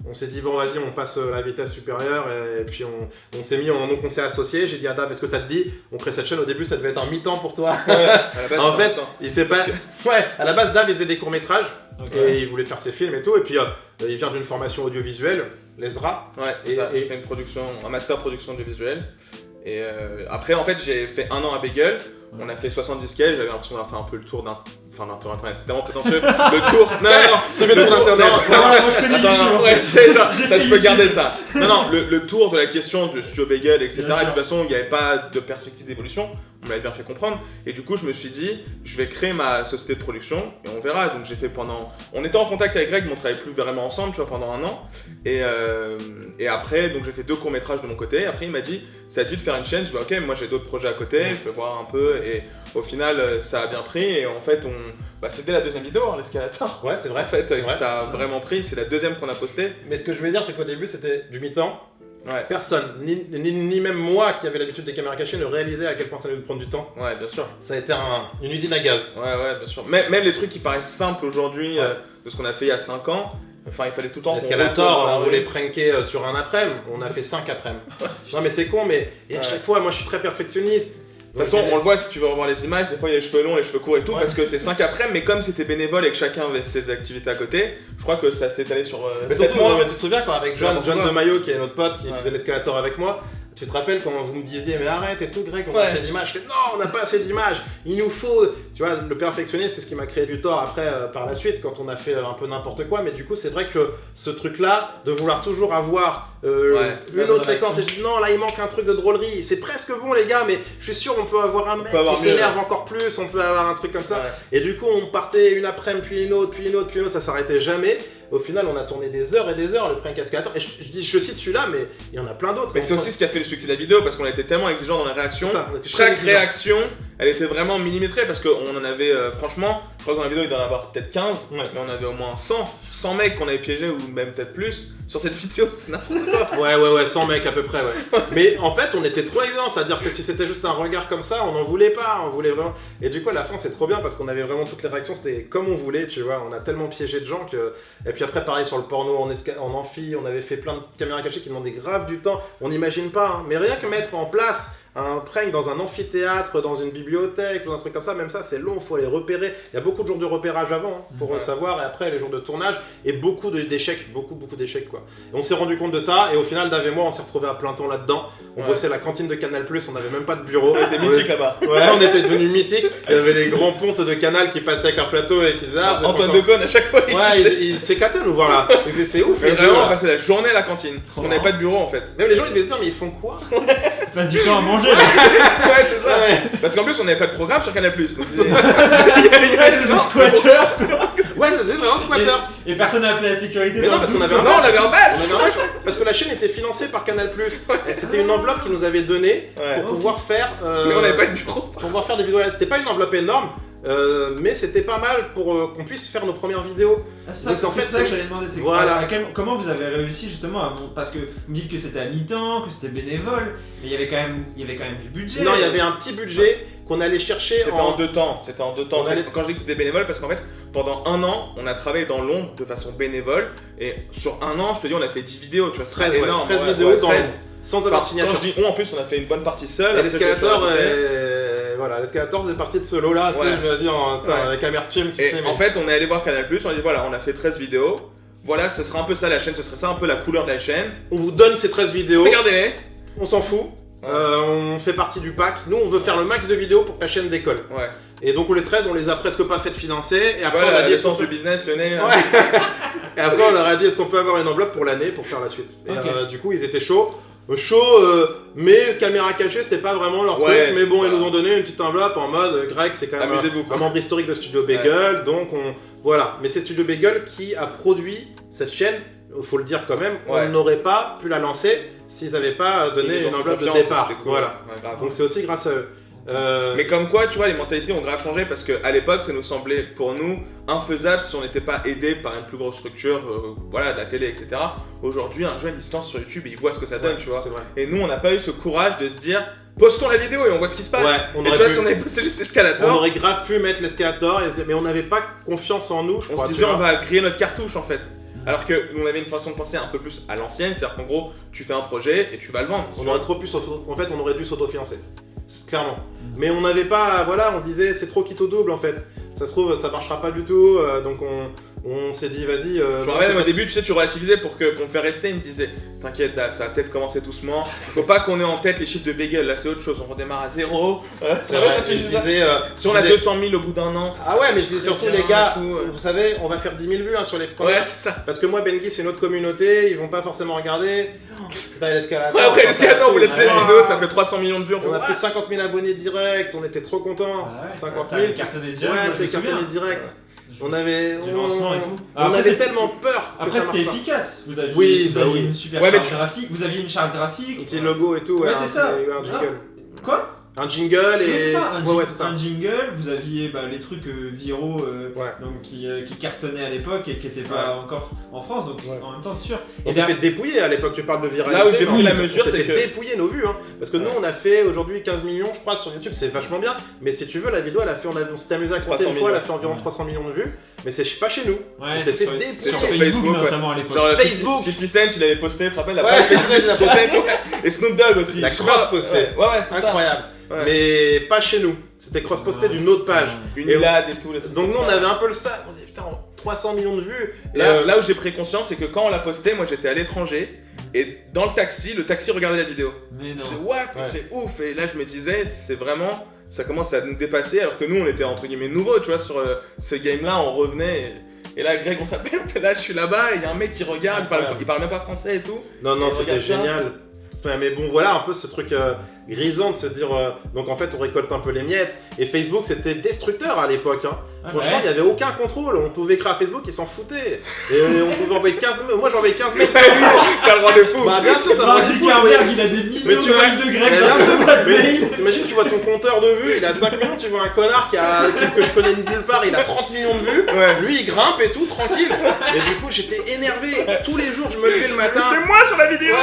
on s'est dit bon vas-y on passe la vitesse supérieure et puis on s'est mis, donc on s'est associés, j'ai dit à Dave est-ce que ça te dit, on crée cette chaîne, au début ça devait être un mi-temps pour toi. Ouais, à la base, en fait il s'est pas... Ouais, à la base Dave il faisait des courts-métrages. Et il voulait faire ses films et tout, et puis il vient d'une formation audiovisuelle, l'ESRA. Ouais, c'est ça, j'ai fait un master production audiovisuelle. Et après, en fait, j'ai fait 1 an à Bagel, on a fait 70 sketchs, j'avais l'impression d'avoir fait un peu le tour d'un... Enfin, d'un tour internet, c'est tellement prétentieux. Le tour... Non, le tour internet. Moi je connais Attends, ouais, c'est genre, ça je peux garder ça. Non, le tour de la question du studio Bagel, etc. Et de toute façon, il n'y avait pas de perspective d'évolution, on m'avait bien fait comprendre. Et du coup, je me suis dit, je vais créer ma société de production et on verra. Donc j'ai fait on était en contact avec Greg, mais on travaillait plus vraiment ensemble, tu vois, pendant 1 an. Et après, donc j'ai fait 2 courts-métrages de mon côté. Après, il m'a dit, ça te dit de faire une chaîne. Je dis, ok, moi j'ai d'autres projets à côté, je peux voir un peu. Et au final, ça a bien pris. Et en fait, c'était la 2e vidéo, hein, l'escalator. Ouais, c'est vrai. En fait, ça a vraiment pris. C'est la 2e qu'on a postée. Mais ce que je voulais dire, c'est qu'au début, c'était du mi-temps. Ouais. Personne, ni même moi qui avait l'habitude des caméras cachées, ne réalisait à quel point ça allait nous prendre du temps. Ouais, bien sûr. Ça a été une usine à gaz. Ouais, bien sûr. Même les trucs qui paraissent simples aujourd'hui, de ce qu'on a fait il y a 5 ans, enfin, il fallait tout le temps... Escalator, on voulait pranker sur un après-midi, on a fait 5 après-midi. Non mais c'est con, mais et à chaque fois, moi je suis très perfectionniste. De toute façon, on le voit si tu veux revoir les images, des fois il y a les cheveux longs, les cheveux courts et tout, parce que c'est 5 après, mais comme c'était bénévole et que chacun avait ses activités à côté, je crois que ça s'est allé sur 7 mois. Mais tu te souviens quand avec John de Mayo, qui est notre pote, qui faisait l'escalator avec moi, tu te rappelles quand vous me disiez mais arrête et tout Greg, on a assez d'images. Je fais non, on n'a pas assez d'images, il nous faut... Tu vois, le perfectionniste, c'est ce qui m'a créé du tort après par la suite quand on a fait un peu n'importe quoi, mais du coup c'est vrai que ce truc là, de vouloir toujours avoir une autre séquence, et je dis non là il manque un truc de drôlerie, c'est presque bon les gars, mais je suis sûr on peut avoir un mec qui s'énerve encore plus, on peut avoir un truc comme ça, et du coup on partait une après-midi, puis une autre, ça s'arrêtait jamais. Au final, on a tourné des heures et des heures le prank Escalator. Et je cite celui-là, mais il y en a plein d'autres. Mais c'est aussi ce qui a fait le succès de la vidéo, parce qu'on était tellement exigeants dans la réaction. Chaque réaction, elle était vraiment millimétrée, parce qu'on en avait, franchement, je crois que dans la vidéo, il doit en avoir peut-être 15, mais on avait au moins 100 mecs qu'on avait piégés, ou même peut-être plus. Sur cette vidéo, c'était n'importe quoi. Ouais, 100 mecs à peu près, ouais. Mais en fait, on était trop exigeants, c'est-à-dire que si c'était juste un regard comme ça, on n'en voulait pas, on voulait vraiment... Et du coup, à la fin, c'est trop bien, parce qu'on avait vraiment toutes les réactions, c'était comme on voulait, tu vois. On a tellement piégé de gens que... Et puis après, pareil, sur le porno en amphi, on avait fait plein de caméras cachées qui demandaient grave du temps. On n'imagine pas, hein. Mais rien que mettre en place un prank dans un amphithéâtre, dans une bibliothèque, ou un truc comme ça, même ça c'est long, il faut les repérer. Il y a beaucoup de jours de repérage avant pour savoir, et après les jours de tournage, et beaucoup d'échecs, beaucoup d'échecs quoi. Et on s'est rendu compte de ça, et au final Dave et moi on s'est retrouvés à plein temps là-dedans. On bossait à la cantine de Canal+, on n'avait même pas de bureau. On était mythique là-bas. Ouais, on était devenus mythiques. Il y avait les grands pontes de Canal qui passaient avec un plateau et qui disaient Antoine Decaune à chaque fois. Ouais, il s'éclatait à nous voir là. C'est ouf. Mais vraiment on passait la journée à la cantine, parce qu'on n'avait pas de bureau en fait. Même les gens ils devaient se dire mais ils font quoi? passe du temps à manger. Là. Ouais, c'est ça. Ouais. Parce qu'en plus, on n'avait pas de programme sur Canal+. Donc, Ouais, c'est le squatter. Ouais, ça faisait vraiment squatter. Et personne n'a appelé la sécurité. Mais non, parce qu'on avait un non, on avait un badge. On avait un match, parce que la chaîne était financée par Canal+. Et c'était une enveloppe qu'ils nous avaient donnée Ouais. pour pouvoir faire. Mais on n'avait pas de bureau. Pour pouvoir faire des vidéos là. C'était pas une enveloppe énorme, mais c'était pas mal pour qu'on puisse faire nos premières vidéos. Ah, c'est Donc, ça, en fait, ça que j'allais demander. C'est voilà. comment vous avez réussi justement parce que vous me dites que c'était à mi-temps, que c'était bénévole, mais il y avait quand même du budget. Non, il y avait un petit budget qu'on allait chercher C'était en 2 temps. C'était en 2 temps. On allait- Quand je dis que c'était bénévole, parce qu'en fait, pendant 1 an, on a travaillé dans l'ombre de façon bénévole. Et sur 1 an, je te dis, on a fait 10 vidéos. Tu vois, c'est 13, pas énorme. 13 ouais, vidéos ouais, dans 13. l'ombre, sans Enfin, avoir de quand signature. je dis on, en plus, on a fait une bonne partie seule. Et après, l'escalator, je me suis rajouté. voilà, l'escalator faisait partie de ce lot là, tu sais, Ouais. je me dis Ouais. avec amertume, tu Et sais. en fait, on est allé voir Canal+, on a dit voilà, on a fait 13 vidéos. Voilà, ce sera un peu ça la chaîne, ce serait ça un peu la couleur de la chaîne. On vous donne ces 13 vidéos, Regardez-les. on s'en fout. Ouais. On fait partie du pack. Nous, on veut faire le max de vidéos pour que la chaîne décolle. Ouais. Et donc, les 13, on les a presque pas fait financer. Et après, Voilà, on a dit est-ce qu'on l'essence peut... du business, le nez. Ouais. Et après, on leur a dit est-ce qu'on peut avoir une enveloppe pour l'année pour faire la suite. Et Ok. du coup, ils étaient chauds. Mais caméra cachée, c'était pas vraiment leur Ouais, truc. Mais bon, c'est ils pas- nous ont donné une petite enveloppe en mode Greg, c'est quand même Amusez-vous, un quoi. membre historique de Studio Bagel. Donc, voilà. Mais c'est Studio Bagel qui a produit cette chaîne. Il faut le dire quand même. Ouais. On n'aurait pas pu la lancer s'ils n'avaient pas donné Ils nous ont une fait enveloppe de confiance, départ. c'était cool. Voilà. Ouais, grave. Donc, c'est aussi grâce à eux. Mais comme quoi, tu vois, les mentalités ont grave changé parce qu'à l'époque, ça nous semblait pour nous infaisable si on n'était pas aidé par une plus grosse structure, voilà, de la télé, etc. Aujourd'hui, un jeune il se lance sur YouTube et il voit ce que ça donne, tu vois. C'est vrai. Et nous, on n'a pas eu ce courage de se dire, postons la vidéo et on voit ce qui se passe. Ouais, on et tu aurait vois, pu. si on avait posté juste On l'escalator, aurait grave pu mettre l'escalator, mais on n'avait pas confiance en nous, je on crois. se tu disait, vois. on va griller notre cartouche en fait. Alors que on avait une façon de penser un peu plus à l'ancienne, c'est-à-dire qu'en gros, tu fais un projet et tu vas le vendre. On aurait trop pu en fait, on aurait dû s'autofinancer. Clairement. Mais on n'avait pas, voilà, on se disait c'est trop quitte au double en fait. Ça se trouve, ça marchera pas du tout, donc on s'est dit vas-y. Je me rappelle au début, tu sais, tu relativisais pour me faire rester. Il me disait, t'inquiète, Dave, ça va peut-être commencer doucement. Faut pas qu'on ait en tête les chiffres de Bagel. Là, c'est autre chose. On redémarre à 0. C'est vrai, quand tu je dis ça disais. Si on a 200 000 au bout d'un an, ça Ah ouais, mais je disais c'est surtout bien les gars, et tout, vous savez, on va faire 10 000 vues hein, sur les premiers. Ouais, c'est ça. Parce que moi, Benguy, c'est une autre communauté, ils vont pas forcément regarder. Putain, l'escalator. Ouais, après, l'escalator, on voulait faire Ah. une vidéo, ça fait 300 millions de vues. On a fait 50 000 abonnés direct, on était trop contents. Ah ouais, 50 ça 000. avait cartonné direct, Ouais, moi, je c'est me souviens. cartonné direct. On avait, Du lancement et tout. on Après, avait c'était- tellement peur que Après, ça c'était marche pas. efficace. Vous aviez, Oui, vous bah aviez oui. une super Ouais, mais charte tu- graphique. Vous aviez une charte graphique. Petit logo et tout, Ouais, ouais, c'est ça. un jingle. Quoi Un jingle Oui, et. c'est ça, ouais, c'est ça. un jingle, vous aviez les trucs viraux Ouais. donc, qui cartonnaient à l'époque et qui n'étaient pas encore en France, donc Ouais. en même temps c'est sûr. On Et s'est derrière- fait dépouiller à l'époque, tu parles de viralité. Là où j'ai mais pris la on mesure, s'est c'est fait que- dépouiller nos vues, hein. Parce que nous, Ouais. on a fait aujourd'hui 15 millions, je crois, sur YouTube, c'est vachement bien. Mais si tu veux, la vidéo, on s'était amusé à compter 300 une fois, elle a millions. fait environ Ouais. 300 millions de vues. Mais c'est pas chez nous. Ouais, on s'est fait sur- dépouiller. sur Sur Facebook, Facebook, ouais. notamment à l'époque. Genre Facebook. 50 Cent, il avait posté, tu te rappelles la Ouais, page 50 Cent, il a 50 Cent, ouais. Et Snoop Dogg aussi. La Je cross crois- postée. Ouais, c'est ça. Incroyable. Ouais. Mais pas chez nous. C'était cross-posté d'une autre page. Une Et Ilad et tout. Les trucs Donc nous, comme on ça. avait un peu le ça. On se dit putain, 300 millions de vues. Et, Là où j'ai pris conscience, c'est que quand on l'a posté, moi j'étais à l'étranger et dans le taxi regardait la vidéo. Mais Je non. disais, what, Ouais. c'est ouf. Et là je me disais, c'est vraiment, ça commence à nous dépasser alors que nous on était entre guillemets nouveaux, tu vois, sur ce game-là, on revenait. Et là, Greg, on s'appelle, là je suis là-bas, il y a un mec qui regarde, il parle même pas français et tout. Non, Et c'était regarde ça. génial. Enfin, mais bon, voilà un peu ce truc grisant de se dire. Donc en fait, on récolte un peu les miettes. Et Facebook, c'était destructeur à l'époque. Hein. Ah Franchement, il ouais. n'y avait aucun contrôle. On pouvait écrire à Facebook, ils s'en foutaient. Et on pouvait envoyer 15 mails. Moi, j'envoyais 15 mails. Ça le rendait fou. Bah, bien sûr, ça me Mark rendait fou. Zuckerberg, il a des Mais millions tu de vois- mails de Mais Greg bien dans sûr, son boîte mais mail. t'imagines, tu vois ton compteur de vues, il a 5 millions, tu vois un connard que je connais de nulle part, il a 30 millions de vues. Ouais. Lui, il grimpe et tout, tranquille. Et du coup, j'étais énervé. Tous les jours, je me levais le matin. C'est moi sur la vidéo.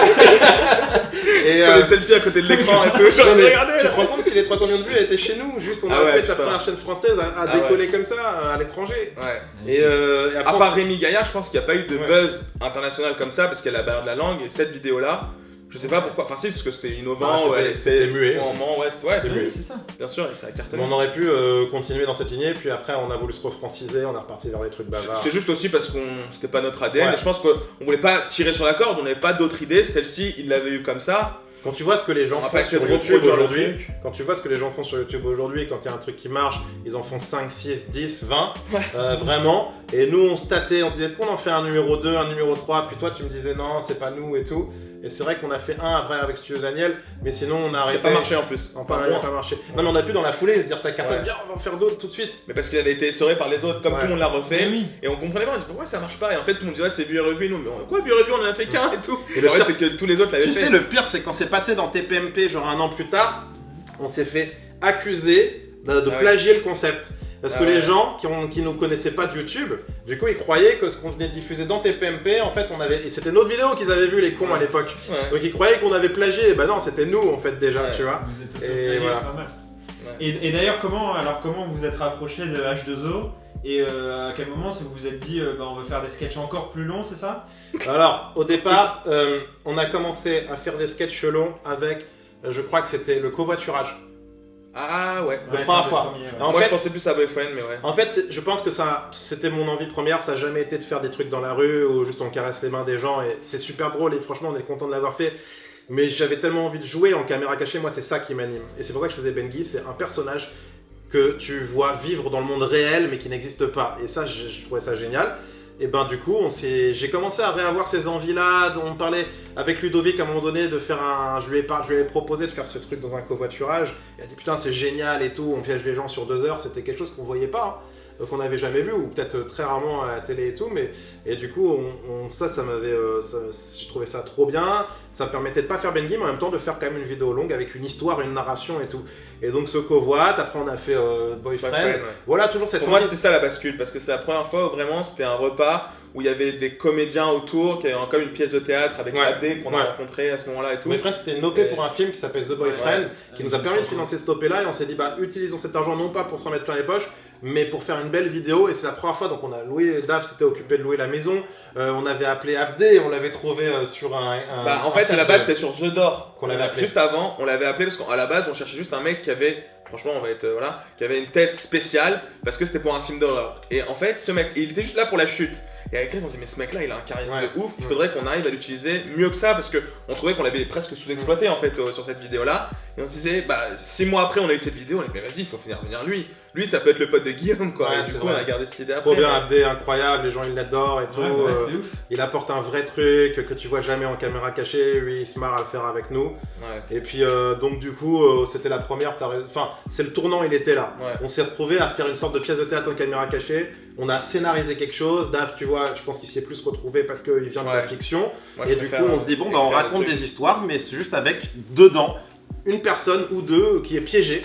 Et Les selfies à côté de l'écran et tout. non, Genre, mais regardez tu là. te rends compte si les 300 millions de vues étaient chez nous, juste on Ah a ouais, fait la putain. première chaîne française à Ah décoller comme ça à l'étranger. Ouais. Et après, À part Rémi Gaillard, je pense qu'il n'y a pas eu de Ouais. buzz international comme ça parce qu'il y a la barrière de la langue et cette vidéo-là, je sais pas pourquoi. Enfin, si, parce que c'était innovant, Ah, c'était- ouais, c'était muet au aussi. moment, ouais, ouais, C'était Oui, muet. c'est ça. bien sûr, et ça a cartonné. on aurait pu continuer dans cette lignée, puis après on a voulu se refranciser, on est reparti vers des trucs bavards. C'est juste aussi parce qu'on c'était pas notre ADN Ouais. et je pense qu'on voulait pas tirer sur la corde, on n'avait pas d'autres idées, celle-ci il l'avait eu comme ça Quand tu vois ce que les gens On va font pas essayer sur de YouTube reproduire le aujourd'hui, truc. quand tu vois ce que les gens font sur YouTube aujourd'hui, quand il y a un truc qui marche, ils en font 5, 6, 10, 20, Ouais. vraiment. Et nous, on se tâtait, on se disait, est-ce qu'on en fait un numéro 2, un numéro 3? Puis toi, tu me disais, non, c'est pas nous et tout. Et c'est vrai qu'on a fait un après avec Studio Daniel, mais sinon, on a Ça n'a arrêté. pas marché en plus. Enfin, Enfin, il n'a moi. pas marché. Non, mais on a pu dans la foulée se dire, ça cartonne, Ouais. viens, on va en faire d'autres tout de suite. Mais parce qu'il avait été essoré par les autres, comme Ouais. tout le monde l'a refait. Mais oui. Et on comprenait pas, on dit pourquoi ça marche pas. Et en fait, tout le monde dit ouais, c'est vu et revu. Nous, mais quoi, vu et revu, on en a fait qu'un et tout. Et Et le le vrai, pire, c'est que tous les autres l'avaient Tu fait. sais, le pire, c'est quand c'est passé dans TPMP, genre un an plus tard, on s'est fait accuser de Ah oui. plagier le concept. Parce que Ah ouais. les gens qui nous connaissaient pas de YouTube, du coup, ils croyaient que ce qu'on venait de diffuser dans TPMP, en fait, on avait. Et c'était notre vidéo qu'ils avaient vu, les cons, à l'époque. Ouais. Donc ils croyaient qu'on avait plagié. Et bah non, c'était nous, en fait, déjà, Ouais. tu vois. Vous êtes Et plagié, voilà. c'est pas mal. Ouais. Et d'ailleurs, comment vous êtes rapproché de H2O et à quel moment vous vous êtes dit on veut faire des sketchs encore plus longs, c'est ça? Alors, au départ, on a commencé à faire des sketchs longs avec, je crois que c'était le covoiturage. Ah ouais. La Ouais, première c'est un fois. des premiers, ouais. En Moi, fait- je pensais plus à Boyfriend, mais ouais. En fait, je pense que c'était mon envie première, ça n'a jamais été de faire des trucs dans la rue où juste on caresse les mains des gens et c'est super drôle et franchement on est content de l'avoir fait. Mais j'avais tellement envie de jouer en caméra cachée, moi c'est ça qui m'anime. Et c'est pour ça que je faisais Benguy, c'est un personnage que tu vois vivre dans le monde réel mais qui n'existe pas. Et ça, je trouvais ça génial. Et ben du coup, j'ai commencé à réavoir ces envies-là. Dont on parlait avec Ludovic à un moment donné de faire je lui ai proposé de faire ce truc dans un covoiturage. Il a dit putain c'est génial et tout, on piège les gens sur 2 heures. C'était quelque chose qu'on voyait pas, qu'on n'avait jamais vu ou peut-être très rarement à la télé et tout. Mais et du coup, ça m'avait, je trouvais ça trop bien. Ça me permettait de pas faire Benguy, mais en même temps de faire quand même une vidéo longue avec une histoire, une narration et tout. Et donc ce covoit. Après on a fait Boyfriend. Boyfriend, ouais. Voilà toujours cette Pour moi, envie. c'était ça la bascule, parce que c'est la première fois où vraiment c'était un repas où il y avait des comédiens autour, qui avaient comme une pièce de théâtre avec Ouais. Abdé qu'on Ouais. a rencontré à ce moment-là et tout. Boyfriend, c'était une OP Et- pour un film qui s'appelle The Boyfriend, qui nous a permis de financer cette OP-là, et on s'est dit, bah, utilisons cet argent non pas pour s'en mettre plein les poches, mais pour faire une belle vidéo, et c'est la première fois, donc on a loué, Dave s'était occupé de louer la maison, on avait appelé Abdé, on l'avait trouvé sur Bah, en fait, à la base, c'était sur The Door. Qu'on l'avait appelé. Juste avant, on l'avait appelé parce qu'à la base, on cherchait juste un mec qui avait, franchement, on va être, voilà, qui avait une tête spéciale parce que c'était pour un film d'horreur. Et en fait, ce mec, il était juste là pour la chute. Et avec lui, on s'est dit, mais ce mec-là, il a un charisme Ouais. de ouf, il Ouais. faudrait qu'on arrive à l'utiliser mieux que ça parce qu'on trouvait qu'on l'avait presque sous-exploité en fait sur cette vidéo-là. Et on se disait, bah, 6 mois après, on a eu cette vidéo, on a dit, mais vas-y, il faut finir venir lui. Lui, ça peut être le pote de Guillaume, quoi. Ouais, et du c'est coup, vrai. on a gardé cette idée après. trop bien, mais- Abdé, incroyable, les gens ils l'adorent et tout. Ouais, ouais, c'est ouf. Il apporte un vrai truc que tu vois jamais en caméra cachée, lui il se marre à le faire avec nous. Ouais. Et puis donc du coup c'était la première, enfin c'est le tournant, il était là. Ouais. On s'est retrouvé à faire une sorte de pièce de théâtre en caméra cachée. On a scénarisé quelque chose. Dave, tu vois, je pense qu'il s'y est plus retrouvé parce qu'il vient de la Ouais. fiction. Moi, Et je du coup préfère, on se dit bon bah on écrire raconte trucs. des histoires, mais c'est juste avec dedans une personne ou deux qui est piégée,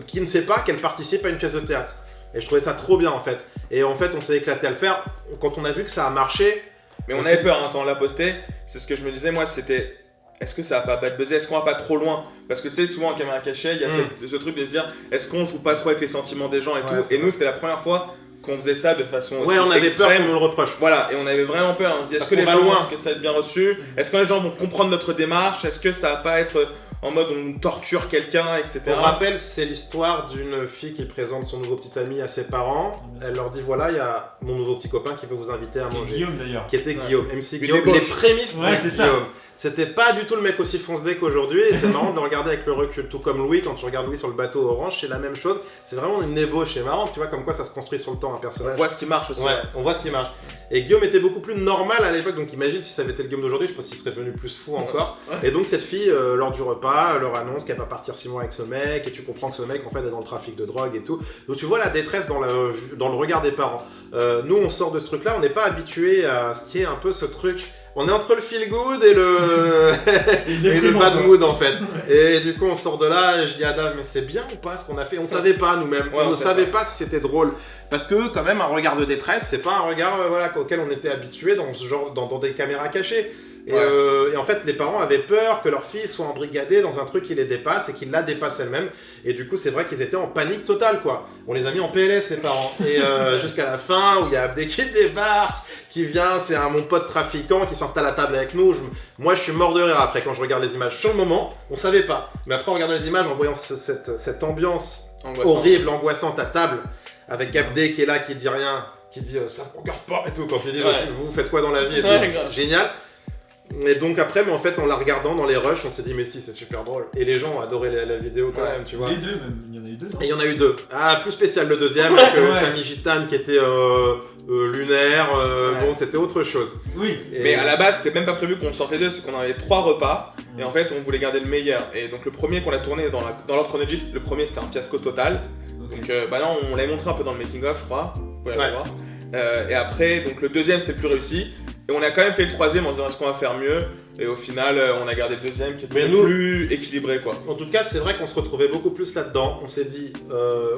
qui ne sait pas qu'elle participe à une pièce de théâtre. Et je trouvais ça trop bien en fait. Et en fait on s'est éclaté à le faire. Quand on a vu que ça a marché, Mais on Et avait c'est- peur hein, quand on l'a posté, c'est ce que je me disais, moi c'était est-ce que ça va pas bad buzzer, est-ce qu'on va pas trop loin? Parce que tu sais, souvent en caméra cachée, il y a ce truc de se dire est-ce qu'on joue pas trop avec les sentiments des gens et Ouais, tout. c'est Et nous, c'était la première fois qu'on faisait ça de façon ouais aussi on avait peur extrême. qu'on nous le reproche. Voilà, et on avait vraiment peur. On se dit est-ce Parce que les qu'on gens va loin. est-ce que ça va être bien reçu? Est-ce que les gens vont comprendre notre démarche? Est-ce que ça va pas être en mode on torture quelqu'un, etc. Pour rappel, c'est l'histoire d'une fille qui présente son nouveau petit ami à ses parents. Elle leur dit voilà, il y a mon nouveau petit copain qui veut vous inviter à Qui est manger. Guillaume d'ailleurs. Qui était Ouais. Guillaume, MC Une Guillaume, les ébauche. prémices Ouais, de c'est ça. Guillaume. C'était pas du tout le mec aussi fonce-dé qu'aujourd'hui, et c'est marrant de le regarder avec le recul. Tout comme Louis, quand tu regardes Louis sur le bateau orange, c'est la même chose. C'est vraiment une ébauche, c'est marrant, tu vois, comme quoi ça se construit sur le temps un On personnage. voit ce qui marche aussi. Ouais, on voit ce qui marche. Et Guillaume était beaucoup plus normal à l'époque, donc imagine si ça avait été le Guillaume d'aujourd'hui, je pense qu'il serait devenu plus fou encore. Ouais. Et donc cette fille, lors du repas, leur annonce qu'elle va partir 6 mois avec ce mec, et tu comprends que ce mec en fait est dans le trafic de drogue et tout. Donc tu vois la détresse dans le regard des parents. Nous on sort de ce truc là, on n'est pas habitué à ce qui est un peu ce truc. On est entre le feel good et le bad mood en fait. Et du coup on sort de là et je dis à Dave mais c'est bien ou pas ce qu'on a fait? On savait pas nous-mêmes, Ouais, on ne sait savait pas si c'était drôle. Parce que quand même un regard de détresse c'est pas un regard voilà, auquel on était habitué dans ce genre, dans des caméras cachées. Et, Ouais. et en fait les parents avaient peur que leur fille soit embrigadée dans un truc qui les dépasse et qui la dépasse elle-même. Et du coup c'est vrai qu'ils étaient en panique totale quoi. On les a mis en PLS les parents. Et jusqu'à la fin où il y a Abdé qui débarque, qui vient, c'est mon pote trafiquant qui s'installe à table avec nous. Moi je suis mort de rire après quand je regarde les images. Sur le moment on savait pas. Mais après en regardant les images, en voyant cette ambiance Angoissant. horrible, angoissante à table, avec Abdé qui est là, qui dit rien, qui dit ça me regarde pas et tout, quand il dit Ouais. vous faites quoi dans la vie et tout, Ouais, grave. génial. Et donc après, mais en fait, en la regardant dans les rushs, on s'est dit mais si, c'est super drôle. Et les gens ont adoré la vidéo quand même, tu vois. Les deux, même. Il y en a eu deux. Et il y en a eu deux. Ah, plus spécial le deuxième, avec Ouais. Famille Gitane qui était lunaire. Ouais. Bon, c'était autre chose. Oui. Et- Mais à la base, c'était même pas prévu qu'on sorte les deux, c'est qu'on avait 3 repas et en fait, on voulait garder le meilleur. Et donc, le premier qu'on a tourné dans l'ordre chronologique, le premier c'était un fiasco total. Ok. Donc, bah non, on l'avait montré un peu dans le making-of, je crois. Vous pouvez aller Ouais. voir. Et après, donc le deuxième c'était le plus réussi. Et on a quand même fait le troisième en se disant est-ce qu'on va faire mieux. Et au final, on a gardé le deuxième qui était Mais le nous- plus équilibré quoi. En tout cas, c'est vrai qu'on se retrouvait beaucoup plus là-dedans. On s'est dit,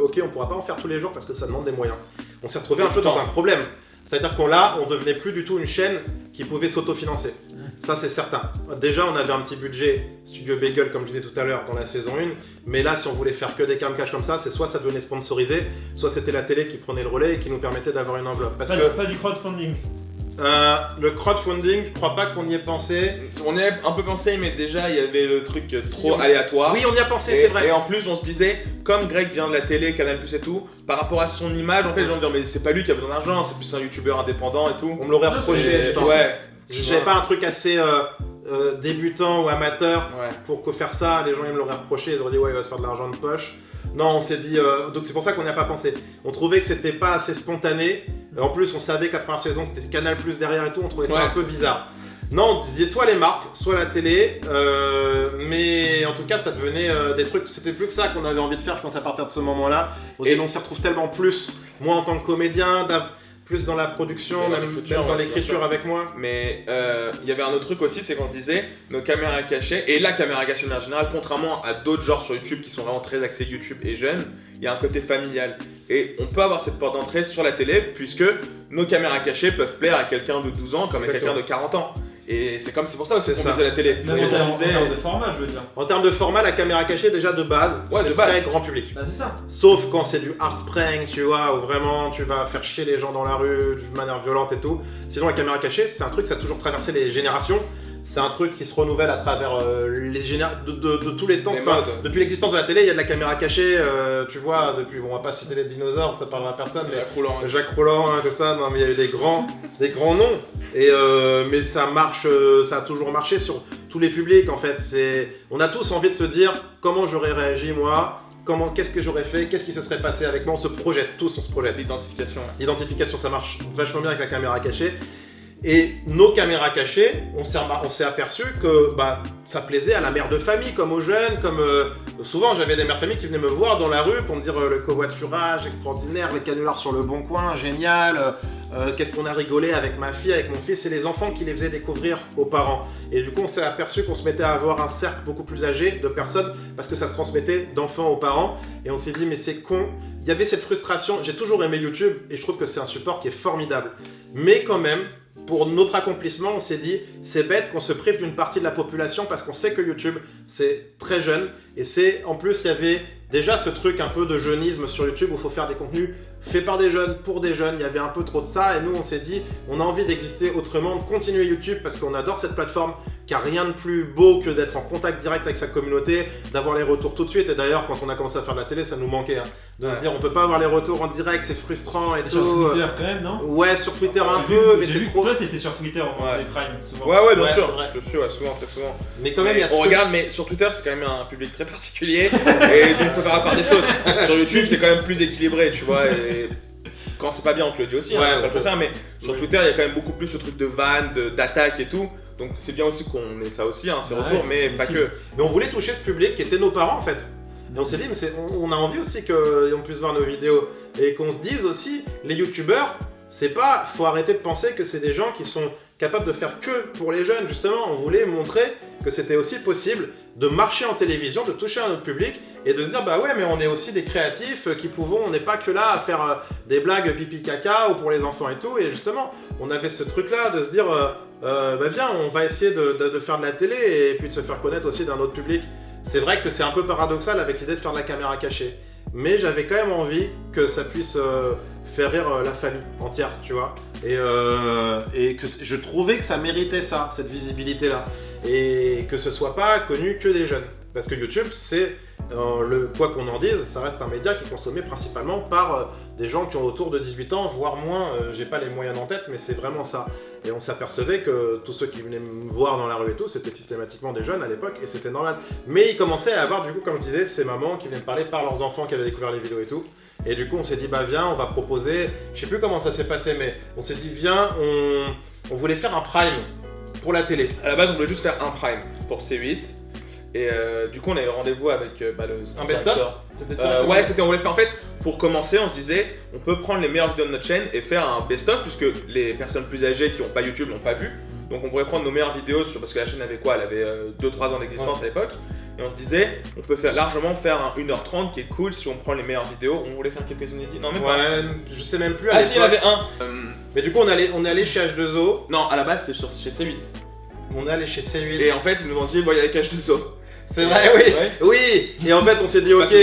ok, on pourra pas en faire tous les jours parce que ça demande des moyens. On s'est retrouvé un peu dans un problème. C'est-à-dire qu'on on devenait plus du tout une chaîne qui pouvait s'autofinancer. Ça, c'est certain. Déjà, on avait un petit budget Studio Bagel, comme je disais tout à l'heure, dans la saison 1. Mais là, si on voulait faire que des camcash comme ça, c'est soit ça devenait sponsorisé, soit c'était la télé qui prenait le relais et qui nous permettait d'avoir une enveloppe. Parce que Pas du crowdfunding. le crowdfunding, je crois pas qu'on y ait pensé. On y a un peu pensé, mais déjà il y avait le truc trop aléatoire. Oui, on y a pensé, c'est vrai. Et en plus, on se disait, comme Greg vient de la télé, Canal Plus et tout, par rapport à son image, en fait, les gens disaient, mais c'est pas lui qui a besoin d'argent, c'est plus un youtubeur indépendant et tout. On me l'aurait Non, reproché, c'est- je pense. Ouais. J'avais pas un truc assez débutant ou amateur Ouais. pour que faire ça, les gens ils me l'auraient reproché, ils auraient dit ouais il va se faire de l'argent de poche. Non, on s'est dit, donc c'est pour ça qu'on n'y a pas pensé. On trouvait que c'était pas assez spontané. En plus, on savait que la première saison c'était Canal Plus derrière et tout, on trouvait ça Ouais. un peu bizarre. Non, on disait soit les marques, soit la télé, mais en tout cas ça devenait des trucs, c'était plus que ça qu'on avait envie de faire, je pense à partir de ce moment-là. Et- On s'y retrouve tellement plus, moi en tant que comédien, plus dans la production, Mais dans même l'écriture, dans ouais, l'écriture bien sûr. avec moi. Mais il y avait un autre truc aussi, c'est qu'on disait nos caméras cachées, et la caméra cachée de manière générale, contrairement à d'autres genres sur YouTube qui sont vraiment très axés YouTube et jeunes, il y a un côté familial. Et on peut avoir cette porte d'entrée sur la télé, puisque nos caméras cachées peuvent plaire à quelqu'un de 12 ans comme à quelqu'un de 40 ans. Et c'est pour ça aussi C'est qu'on ça. faisait la télé. Même Parce en qu'on termes disait- de format, je veux dire. En termes de format, la caméra cachée, déjà de base, Ouais, c'est de base. très grand public. Bah, c'est ça. Sauf quand c'est du hard prank, tu vois, où vraiment tu vas faire chier les gens dans la rue d'une manière violente et tout. Sinon, la caméra cachée, c'est un truc, ça a toujours traversé les générations. C'est un truc qui se renouvelle à travers les de tous les temps. Les Enfin, modes. depuis l'existence de la télé, il y a de la caméra cachée, tu vois, depuis, bon, on va pas citer les dinosaures, ça parlera à personne, mais Jacques Roulant, ouais. Jacques Roland, hein, tout ça, non mais il y a eu des grands noms. Et mais ça marche, ça a toujours marché sur tous les publics en fait. On a tous envie de se dire comment j'aurais réagi moi, qu'est-ce que j'aurais fait, qu'est-ce qui se serait passé avec moi. On se projette, tous on se projette. L'identification. L'identification ça marche vachement bien avec la caméra cachée. Et nos caméras cachées, on s'est aperçu que bah, ça plaisait à la mère de famille, comme aux jeunes, comme souvent j'avais des mères de famille qui venaient me voir dans la rue pour me dire le covoiturage extraordinaire, les canulars sur le bon coin, génial, qu'est-ce qu'on a rigolé avec ma fille, avec mon fils, et les enfants qui les faisaient découvrir aux parents. Et du coup on s'est aperçu qu'on se mettait à avoir un cercle beaucoup plus âgé de personnes parce que ça se transmettait d'enfants aux parents. Et on s'est dit mais c'est con, il y avait cette frustration, j'ai toujours aimé YouTube et je trouve que c'est un support qui est formidable. Mais quand même, pour notre accomplissement, on s'est dit, c'est bête qu'on se prive d'une partie de la population parce qu'on sait que YouTube, c'est très jeune. Et en plus, il y avait déjà ce truc un peu de jeunisme sur YouTube où il faut faire des contenus faits par des jeunes, pour des jeunes. Il y avait un peu trop de ça. Et nous, on s'est dit, on a envie d'exister autrement, de continuer YouTube parce qu'on adore cette plateforme qui a rien de plus beau que d'être en contact direct avec sa communauté, d'avoir les retours tout de suite. Et d'ailleurs, quand on a commencé à faire de la télé, ça nous manquait. Hein, de se dire, on peut pas avoir les retours en direct, c'est frustrant et Sur tout. Twitter, quand même, non? Ouais, sur Twitter un J'ai peu, vu- mais j'ai c'est vu que trop. Toi, t'étais sur Twitter au moment Ouais. des primes, souvent. Ouais, bien Ouais, sûr. c'est vrai. Je le suis souvent, très souvent. Mais quand même, il y a ce on truc- regarde, mais sur Twitter, c'est quand même un public très particulier. Et donc, il faut faire la part des choses. Sur YouTube, c'est quand même plus équilibré, tu vois. Et quand c'est pas bien, on te le dit aussi, hein, Ouais, faut pas le on peut- contraire, mais sur Oui. Twitter, il y a quand même beaucoup plus ce truc de vanne, d'attaque et tout. Donc, c'est bien aussi qu'on ait ça aussi, hein, ces Ouais, retours, c'est mais pas que. possible. Mais on voulait toucher ce public qui étaient nos parents en fait. Et on s'est dit, mais on a envie aussi qu'on puisse voir nos vidéos. Et qu'on se dise aussi, les youtubeurs, c'est pas, faut arrêter de penser que c'est des gens qui sont capables de faire que pour les jeunes. Justement, on voulait montrer que c'était aussi possible de marcher en télévision, de toucher un autre public et de se dire, bah ouais, mais on est aussi des créatifs qui pouvons, on n'est pas que là à faire des blagues pipi caca ou pour les enfants et tout. Et justement, on avait ce truc-là de se dire, bah viens, on va essayer de faire de la télé et puis de se faire connaître aussi d'un autre public. C'est vrai que c'est un peu paradoxal avec l'idée de faire de la caméra cachée. Mais j'avais quand même envie que ça puisse faire rire la famille entière, tu vois. Et que je trouvais que ça méritait ça, cette visibilité-là. Et que ce soit pas connu que des jeunes. Parce que YouTube, c'est quoi qu'on en dise, ça reste un média qui est consommé principalement par des gens qui ont autour de 18 ans, voire moins. J'ai pas les moyens en tête, mais c'est vraiment ça. Et on s'apercevait que tous ceux qui venaient me voir dans la rue et tout, c'était systématiquement des jeunes à l'époque, et c'était normal. Mais ils commençaient à avoir, du coup, comme je disais, ces mamans qui venaient me parler par leurs enfants qui avaient découvert les vidéos et tout. Et du coup, on s'est dit, bah viens, on va proposer, je sais plus comment ça s'est passé, mais on s'est dit, viens, on voulait faire un prime pour la télé. À la base, on voulait juste faire un prime pour C8. Et du coup, on a eu rendez-vous avec le Un best-of. C'était ouais, on voulait faire en fait, pour commencer, on se disait, on peut prendre les meilleures vidéos de notre chaîne et faire un best-of, puisque les personnes plus âgées qui n'ont pas YouTube l'ont pas vu. Donc on pourrait prendre nos meilleures vidéos, parce que la chaîne avait quoi? Elle avait 2-3 ans d'existence à l'époque. Et on se disait, on peut largement faire un 1h30 qui est cool si on prend les meilleures vidéos. On voulait faire quelques inédits. Non, même pas. Je sais même plus. Ah si, il y en avait un. Mais du coup, on est allé chez H2O. Non, à la base, c'était chez C8. On est allé chez C8. Et en fait, ils nous ont dit, voyez avec H2O. C'est vrai, oui. Ouais. Oui. Et en fait, on s'est dit, ok.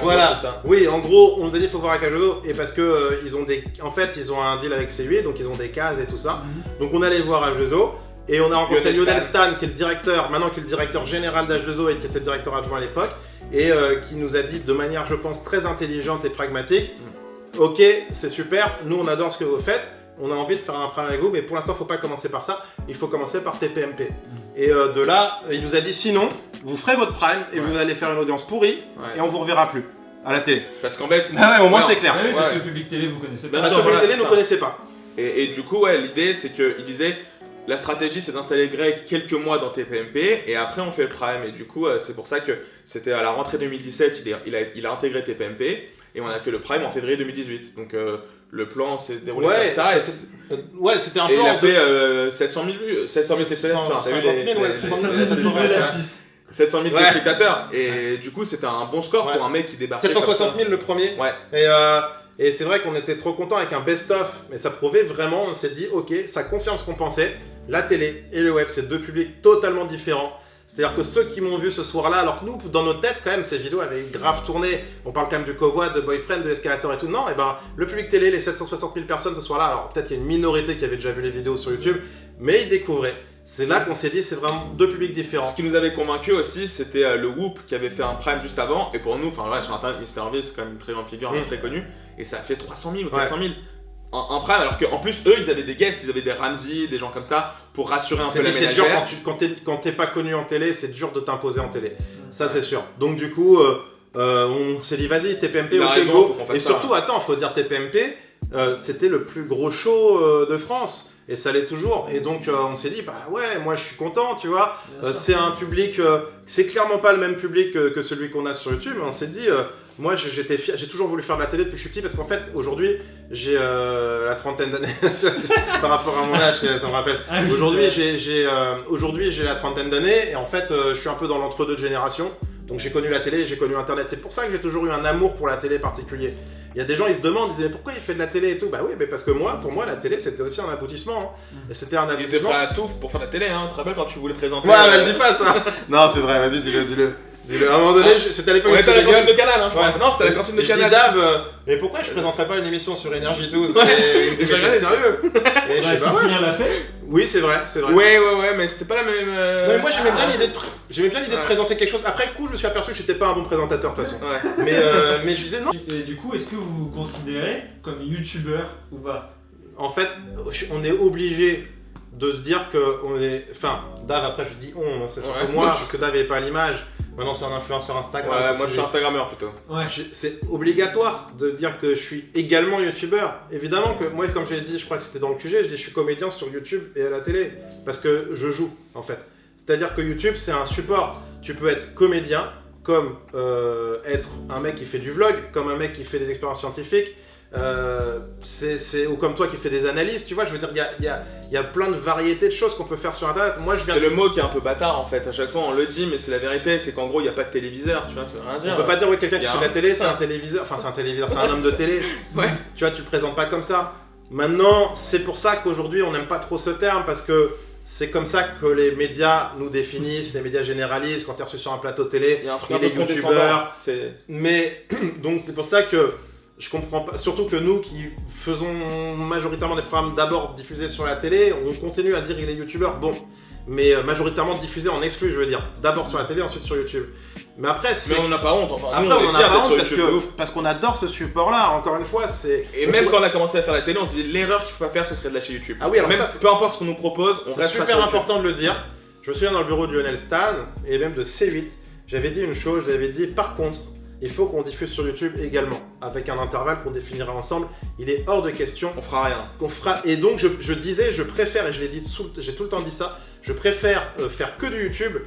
Voilà. Ça. Oui, en gros, on nous a dit, il faut voir avec H2O. Et parce que ils ont un deal avec C8, donc ils ont des cases et tout ça. Donc on allait voir H2O. Et on a rencontré Lionel Stan, qui est le directeur, maintenant qui est le directeur général d'H2O et qui était le directeur adjoint à l'époque, et qui nous a dit de manière, je pense, très intelligente et pragmatique, ok, c'est super, nous on adore ce que vous faites, on a envie de faire un prime avec vous, mais pour l'instant, il ne faut pas commencer par ça, il faut commencer par TPMP. Et de là, il nous a dit, sinon, vous ferez votre prime et vous allez faire une audience pourrie, et on vous reverra plus à la télé. Parce qu'en fait, au moins c'est clair. Oui, parce que le public télé, vous connaissez pas. Bien sûr, Le public voilà, télé ne connaissait pas. Et du coup, l'idée, c'est qu'il disait, la stratégie, c'est d'installer Greg quelques mois dans TPMP et après on fait le prime. Et du coup, c'est pour ça que c'était à la rentrée 2017, il a intégré TPMP et on a fait le prime en février 2018. Donc le plan s'est déroulé comme ça. C'était un plan. Et il a fait 700 000 vues, 700 000 téléspectateurs. 700 000 téléspectateurs. Et du coup, c'était un bon score pour un mec qui débarquait. 760 000 le premier. Ouais. Et c'est vrai qu'on était trop contents avec un best-of, mais ça prouvait vraiment, on s'est dit, ok, ça confirme ce qu'on pensait. La télé et le web, c'est deux publics totalement différents. C'est-à-dire que ceux qui m'ont vu ce soir-là, alors que nous, dans nos têtes, quand même, ces vidéos avaient grave tourné. On parle quand même du Covoit, de Boyfriend, de Escalator et tout. Non, et ben, le public télé, les 760 000 personnes ce soir-là, alors peut-être qu'il y a une minorité qui avait déjà vu les vidéos sur YouTube, mais ils découvraient. C'est là qu'on s'est dit, c'est vraiment deux publics différents. Ce qui nous avait convaincu aussi, c'était le Whoop qui avait fait un prime juste avant. Et pour nous, enfin ouais, sur internet, MrV, c'est quand même une très grande figure, très connue. Et ça a fait 300 000 ou 400 000. Un prime, alors qu'en plus, eux, ils avaient des guests, ils avaient des Ramsey, des gens comme ça, pour rassurer un peu la ménagère. C'est dur quand t'es pas connu en télé, c'est dur de t'imposer en télé. Ça, c'est sûr. Donc, du coup, on s'est dit, vas-y, TPMP, ok, go. Et surtout, attends, faut dire TPMP, c'était le plus gros show de France. Et ça l'est toujours. Et donc, on s'est dit, bah ouais, moi, je suis content, tu vois. C'est un public, c'est clairement pas le même public que celui qu'on a sur YouTube. On s'est dit, moi, j'étais fier, j'ai toujours voulu faire de la télé depuis que je suis petit parce qu'en fait, aujourd'hui, j'ai la trentaine d'années. Par rapport à mon âge, ça me rappelle. Aujourd'hui, j'ai la trentaine d'années et en fait, je suis un peu dans l'entre-deux de génération. Donc, j'ai connu la télé, j'ai connu Internet. C'est pour ça que j'ai toujours eu un amour pour la télé particulier. Il y a des gens, ils se demandent, ils disent mais pourquoi il fait de la télé et tout. Bah oui, mais parce que pour moi, la télé, c'était aussi un aboutissement. Hein. Et c'était un aboutissement. Il était prêt à tout pour faire de la télé, hein. Tu te rappelles quand tu voulais présenter. Ouais, mais dis pas ça. Non, c'est vrai, vas-y, dis-le. À un moment donné, c'était à l'époque où on était à la cantine de Canal, hein, je crois. Non, c'était à la cantine de Canal. Je dis Dave, mais pourquoi je présenterais pas une émission sur Énergie 12 et je regardais sérieux. Et je sais pas, Cyprien l'a fait. Oui, c'est vrai. Ouais, mais c'était pas la même. Ouais, moi, j'aimais bien l'idée de présenter quelque chose. Après coup, je me suis aperçu que j'étais pas un bon présentateur de toute façon. Mais je disais non. Et du coup, est-ce que vous vous considérez comme youtubeur ou pas? En fait, on est obligé de se dire que on est. Enfin, Dave, après je dis on, c'est surtout moi, parce que Dave n'est pas à l'image. Maintenant, c'est un influenceur Instagram. Ouais, moi je suis Instagrammeur plutôt. Ouais. C'est obligatoire de dire que je suis également youtubeur. Évidemment que moi, comme je l'ai dit, je crois que c'était dans le QG, je dis je suis comédien sur YouTube et à la télé. Parce que je joue, en fait. C'est-à-dire que YouTube, c'est un support. Tu peux être comédien, comme être un mec qui fait du vlog, comme un mec qui fait des expériences scientifiques. Ou comme toi qui fais des analyses, tu vois, je veux dire, il y a plein de variétés de choses qu'on peut faire sur internet. Moi, c'est le mot qui est un peu bâtard en fait, à chaque fois on le dit, mais c'est la vérité, c'est qu'en gros il n'y a pas de téléviseur, tu vois, ça veut rien dire. On peut pas dire que quelqu'un qui fait de la télé, c'est un téléviseur, enfin c'est un téléviseur, c'est un homme de télé. Ouais. Tu vois, tu le présentes pas comme ça. Maintenant, c'est pour ça qu'aujourd'hui on n'aime pas trop ce terme, parce que c'est comme ça que les médias nous définissent, les médias généralisent, quand tu es reçu sur un plateau télé, il y a un truc et les youtubeurs. Mais donc c'est pour ça que je comprends pas, surtout que nous qui faisons majoritairement des programmes d'abord diffusés sur la télé, on continue à dire qu'il est youtubeur. Bon, mais majoritairement diffusé en exclu, je veux dire. D'abord sur la télé, ensuite sur YouTube. Mais après, Mais on n'en a pas honte, enfin. après, nous, on en est a fiers pas d'être honte sur parce YouTube, de ouf. parce qu'on adore ce support-là. Encore une fois, c'est. Et même quand on a commencé à faire la télé, on se dit l'erreur qu'il faut pas faire, ce serait de lâcher YouTube. Ah oui, alors même ça, c'est- peu importe ce qu'on nous propose, on C'est reste super important de le dire. Je me souviens dans le bureau de Lionel Stan et même de C8, j'avais dit une chose, j'avais dit par contre, il faut qu'on diffuse sur YouTube également, avec un intervalle qu'on définira ensemble. Il est hors de question On fera rien. qu'on fera. Et donc je disais, je préfère, et je l'ai dit, j'ai tout le temps dit ça, je préfère faire que du YouTube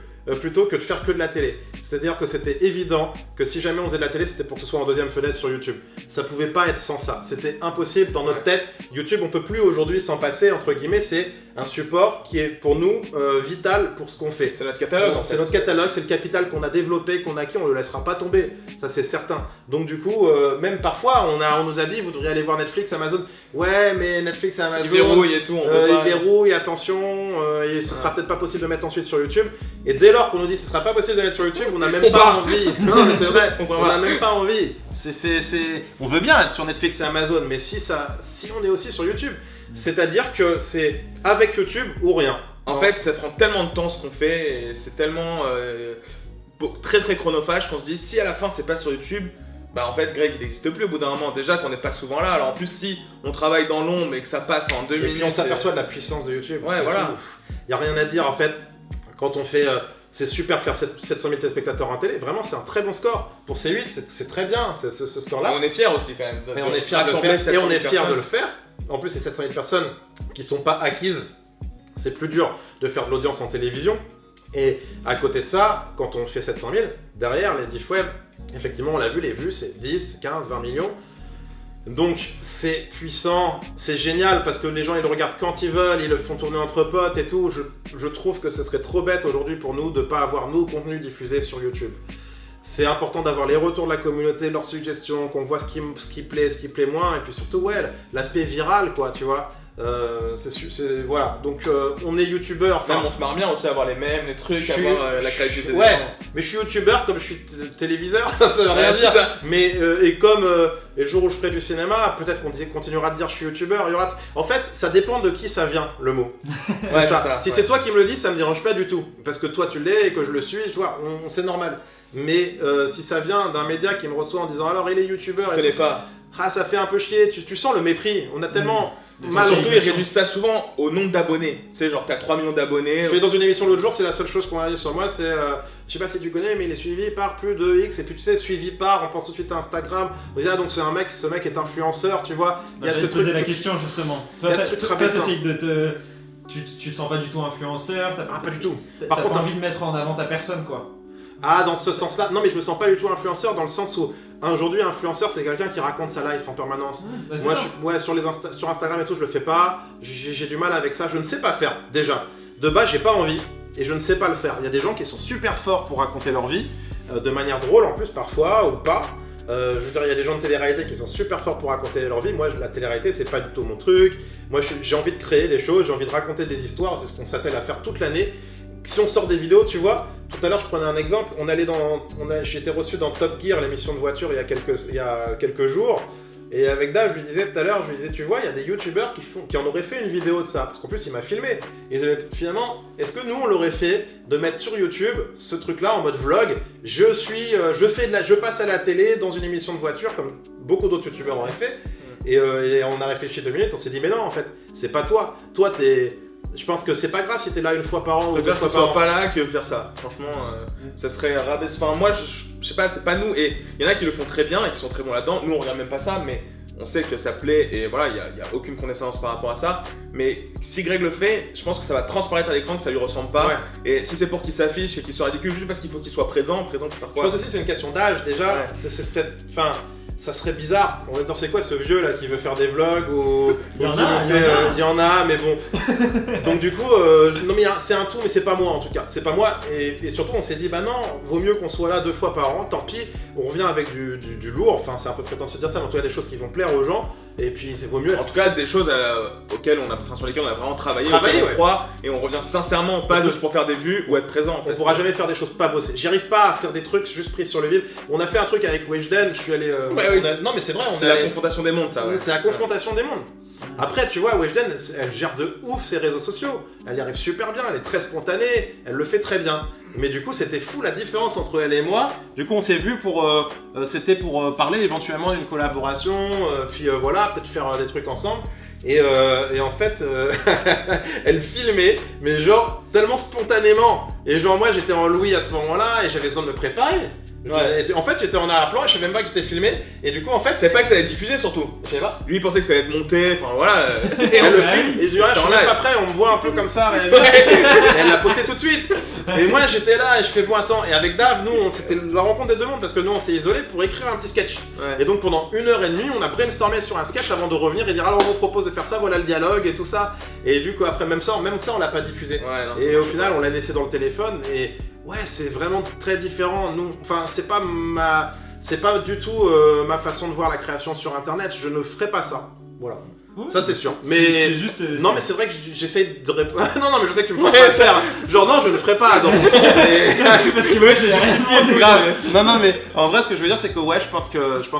plutôt que de faire que de la télé. C'est-à-dire que c'était évident que si jamais on faisait de la télé, c'était pour que ce soit en deuxième fenêtre sur YouTube. Ça pouvait pas être sans ça. C'était impossible dans notre tête. YouTube, on peut plus aujourd'hui s'en passer, entre guillemets. C'est un support qui est pour nous vital pour ce qu'on fait. C'est notre catalogue. en C'est fait. notre catalogue, c'est le capital qu'on a développé, qu'on a acquis, on le laissera pas tomber, ça c'est certain. Donc du coup, même parfois, on nous a dit, vous devriez aller voir Netflix, Amazon. Ouais, mais Netflix et Amazon, Ils verrouillent et tout, on peut ils pas. verrouillent, attention, et ce sera peut-être pas possible de mettre ensuite sur YouTube. Et dès lors qu'on nous dit ce sera pas possible de mettre sur YouTube, on n'a même On pas part. envie. Non, mais c'est vrai, On s'en on va. n'a même pas envie. On veut bien être sur Netflix et Amazon, mais si on est aussi sur YouTube, c'est-à-dire que c'est avec YouTube ou rien. En fait, ça prend tellement de temps ce qu'on fait, et c'est tellement très très chronophage qu'on se dit si à la fin c'est pas sur YouTube, bah en fait Greg il n'existe plus au bout d'un moment. Déjà qu'on n'est pas souvent là, alors en plus si on travaille dans l'ombre et que ça passe en 2 Et minutes. puis on s'aperçoit de la puissance de YouTube. Ouais, C'est voilà. tout. Il n'y a rien à dire en fait. Quand on fait. C'est super faire 700 000 téléspectateurs en télé. Vraiment, c'est un très bon score. Pour C8, c'est très bien ce score-là. On est fiers aussi quand même. Et on est fiers de le faire. Et on est fiers de le faire. En plus, ces 700 000 personnes qui sont pas acquises, c'est plus dur de faire de l'audience en télévision. Et à côté de ça, quand on fait 700 000, derrière les diff web, effectivement, on l'a vu, les vues, c'est 10, 15, 20 millions. Donc c'est puissant, c'est génial parce que les gens ils le regardent quand ils veulent, ils le font tourner entre potes et tout. Je trouve que ce serait trop bête aujourd'hui pour nous de ne pas avoir nos contenus diffusés sur YouTube. C'est important d'avoir les retours de la communauté, leurs suggestions, qu'on voit ce qui plaît, ce qui plaît moins, et puis surtout ouais, l'aspect viral quoi, tu vois. Voilà, donc on est youtubeur. Même on se marre bien aussi à avoir les mêmes, les trucs, avoir la qualité des Ouais, gens. mais je suis youtubeur comme je suis téléviseur, ça veut rien Ouais, dire. c'est ça. Mais et comme et le jour où je ferai du cinéma, peut-être qu'on continuera de dire je suis youtubeur. En fait, ça dépend de qui ça vient le mot. C'est Ouais, ça. c'est ça, Si ouais. c'est toi qui me le dis, ça me dérange pas du tout, parce que toi tu l'es et que je le suis, tu vois, c'est normal. Mais si ça vient d'un média qui me reçoit en disant alors il est youtubeur, Je et connais tout ça, pas. ça fait un peu chier. Tu sens le mépris. On a tellement mal. Surtout ils réduisent ça souvent au nombre d'abonnés. Tu sais, genre t'as 3 millions d'abonnés. Je suis dans une émission l'autre jour, c'est la seule chose qu'on a dit sur moi, c'est, je sais pas si tu connais, mais il est suivi par plus de X, et puis tu sais, suivi par, on pense tout de suite à Instagram, on dit, ah donc c'est un mec, ce mec est influenceur, tu vois, il y a ce J'allais te truc... poser la question justement. Il y a ce truc rabaissant. Tu te sens pas du tout influenceur. Ah, pas du tout. T'as Par contre, pas envie de mettre en avant ta personne quoi. Ah, dans ce sens-là, non mais je me sens pas du tout influenceur, dans le sens où, aujourd'hui, influenceur, c'est quelqu'un qui raconte sa life en permanence. Bah, c'est Moi, ça. sur Instagram et tout, je le fais pas, j'ai du mal avec ça, je ne sais pas faire, déjà. De base, j'ai pas envie, et je ne sais pas le faire. Il y a des gens qui sont super forts pour raconter leur vie, de manière drôle en plus parfois, ou pas. Je veux dire, il y a des gens de télé-réalité qui sont super forts pour raconter leur vie. Moi, la télé-réalité, c'est pas du tout mon truc. Moi, j'ai envie de créer des choses, j'ai envie de raconter des histoires, c'est ce qu'on s'attelle à faire toute l'année. Si on sort des vidéos, tu vois, tout à l'heure, je prenais un exemple, j'ai été reçu dans Top Gear, l'émission de voiture, il y a quelques jours. Et avec Dave, je lui disais tout à l'heure, tu vois, il y a des youtubeurs qui en auraient fait une vidéo de ça. Parce qu'en plus, il m'a filmé. Et finalement, est-ce que nous, on l'aurait fait de mettre sur YouTube ce truc-là en mode vlog? Je passe à la télé dans une émission de voiture, comme beaucoup d'autres youtubeurs auraient fait. Et on a réfléchi 2 minutes, on s'est dit, mais non, en fait, c'est pas toi. Toi, je pense que c'est pas grave si t'es là une fois par an ou Je 2 préfère fois qu'on par soit an. pas là que faire ça. Franchement, ça serait rabaisse. Enfin, moi, je sais pas, c'est pas nous. Et il y en a qui le font très bien et qui sont très bons là-dedans. Nous, on regarde même pas ça, mais on sait que ça plaît. Et voilà, il y a aucune connaissance par rapport à ça. Mais si Greg le fait, je pense que ça va transparaître à l'écran que ça lui ressemble pas. Ouais. Et si c'est pour qu'il s'affiche et qu'il soit ridicule, juste parce qu'il faut qu'il soit présent pour faire Je quoi? pense aussi que c'est une question d'âge déjà. Ouais. C'est peut-être. Enfin, ça serait bizarre. On va se dire, c'est quoi ce vieux là qui veut faire des vlogs ou Il y en qui a, veut il y en faire- a. il y en a, mais bon. Donc du coup, non mais c'est un tout, mais c'est pas moi en tout cas. C'est pas moi. Et surtout, on s'est dit, bah non, vaut mieux qu'on soit là 2 fois par an. Tant pis, on revient avec du lourd. Enfin, c'est un peu prétentieux de dire ça, mais en tout cas, des choses qui vont plaire aux gens. Et puis, c'est vaut mieux En être. tout cas, des choses sur lesquelles on a vraiment travaillé, Travaillé, auxquelles on ouais. croit, et on revient sincèrement, pas juste pour faire des vues ou être présent en fait. On pourra jamais faire des choses pas bossées. J'y arrive pas à faire des trucs juste pris sur le vif. On a fait un truc avec Weshden, je suis allé. Ouais, oui, non mais c'est vrai, on C'est est la allé- confrontation des mondes, ça, ouais. C'est la confrontation des mondes. Après, tu vois, Weshden, elle gère de ouf ses réseaux sociaux. Elle y arrive super bien, elle est très spontanée, elle le fait très bien. Mais du coup, c'était fou la différence entre elle et moi. Du coup, on s'est vu c'était pour parler éventuellement d'une collaboration, puis voilà, peut-être faire des trucs ensemble. Et en fait, elle filmait, mais genre tellement spontanément. Et genre moi j'étais en Louis à ce moment-là et j'avais besoin de me préparer. Ouais. En fait j'étais en arrière-plan et je savais même pas qu'il était filmé. Et du coup en fait, Je savais pas que ça allait être diffusé surtout. je savais pas. Lui il pensait que ça allait être monté, enfin voilà. Et elle le filme et je dis ouais, je suis même pas prêt, on me voit un peu comme ça. Et elle l'a posté tout de suite. Et moi j'étais là et je fais bon attends. Et avec Dave, nous c'était la rencontre des deux mondes parce que nous on s'est isolés pour écrire un petit sketch. Ouais. Et donc pendant 1h30 on a brainstormé sur un sketch avant de revenir et dire alors on vous propose de faire ça, voilà le dialogue et tout ça. Et du coup après même ça on l'a pas diffusé. Ouais, non, Et au final on l'a laissé dans le téléphone et ouais c'est vraiment très différent. Nous, enfin c'est pas du tout ma façon de voir la création sur internet. Je ne ferai pas ça. Voilà. Ouais, Ça c'est sûr. c'est Mais juste. non mais c'est vrai que j'essaie de répondre. Non mais je sais que tu me forces pas à le faire. Genre non je ne ferai pas donc. Mais- Parce que moi j'ai justifié. grave. Non mais en vrai ce que je veux dire c'est que ouais je pense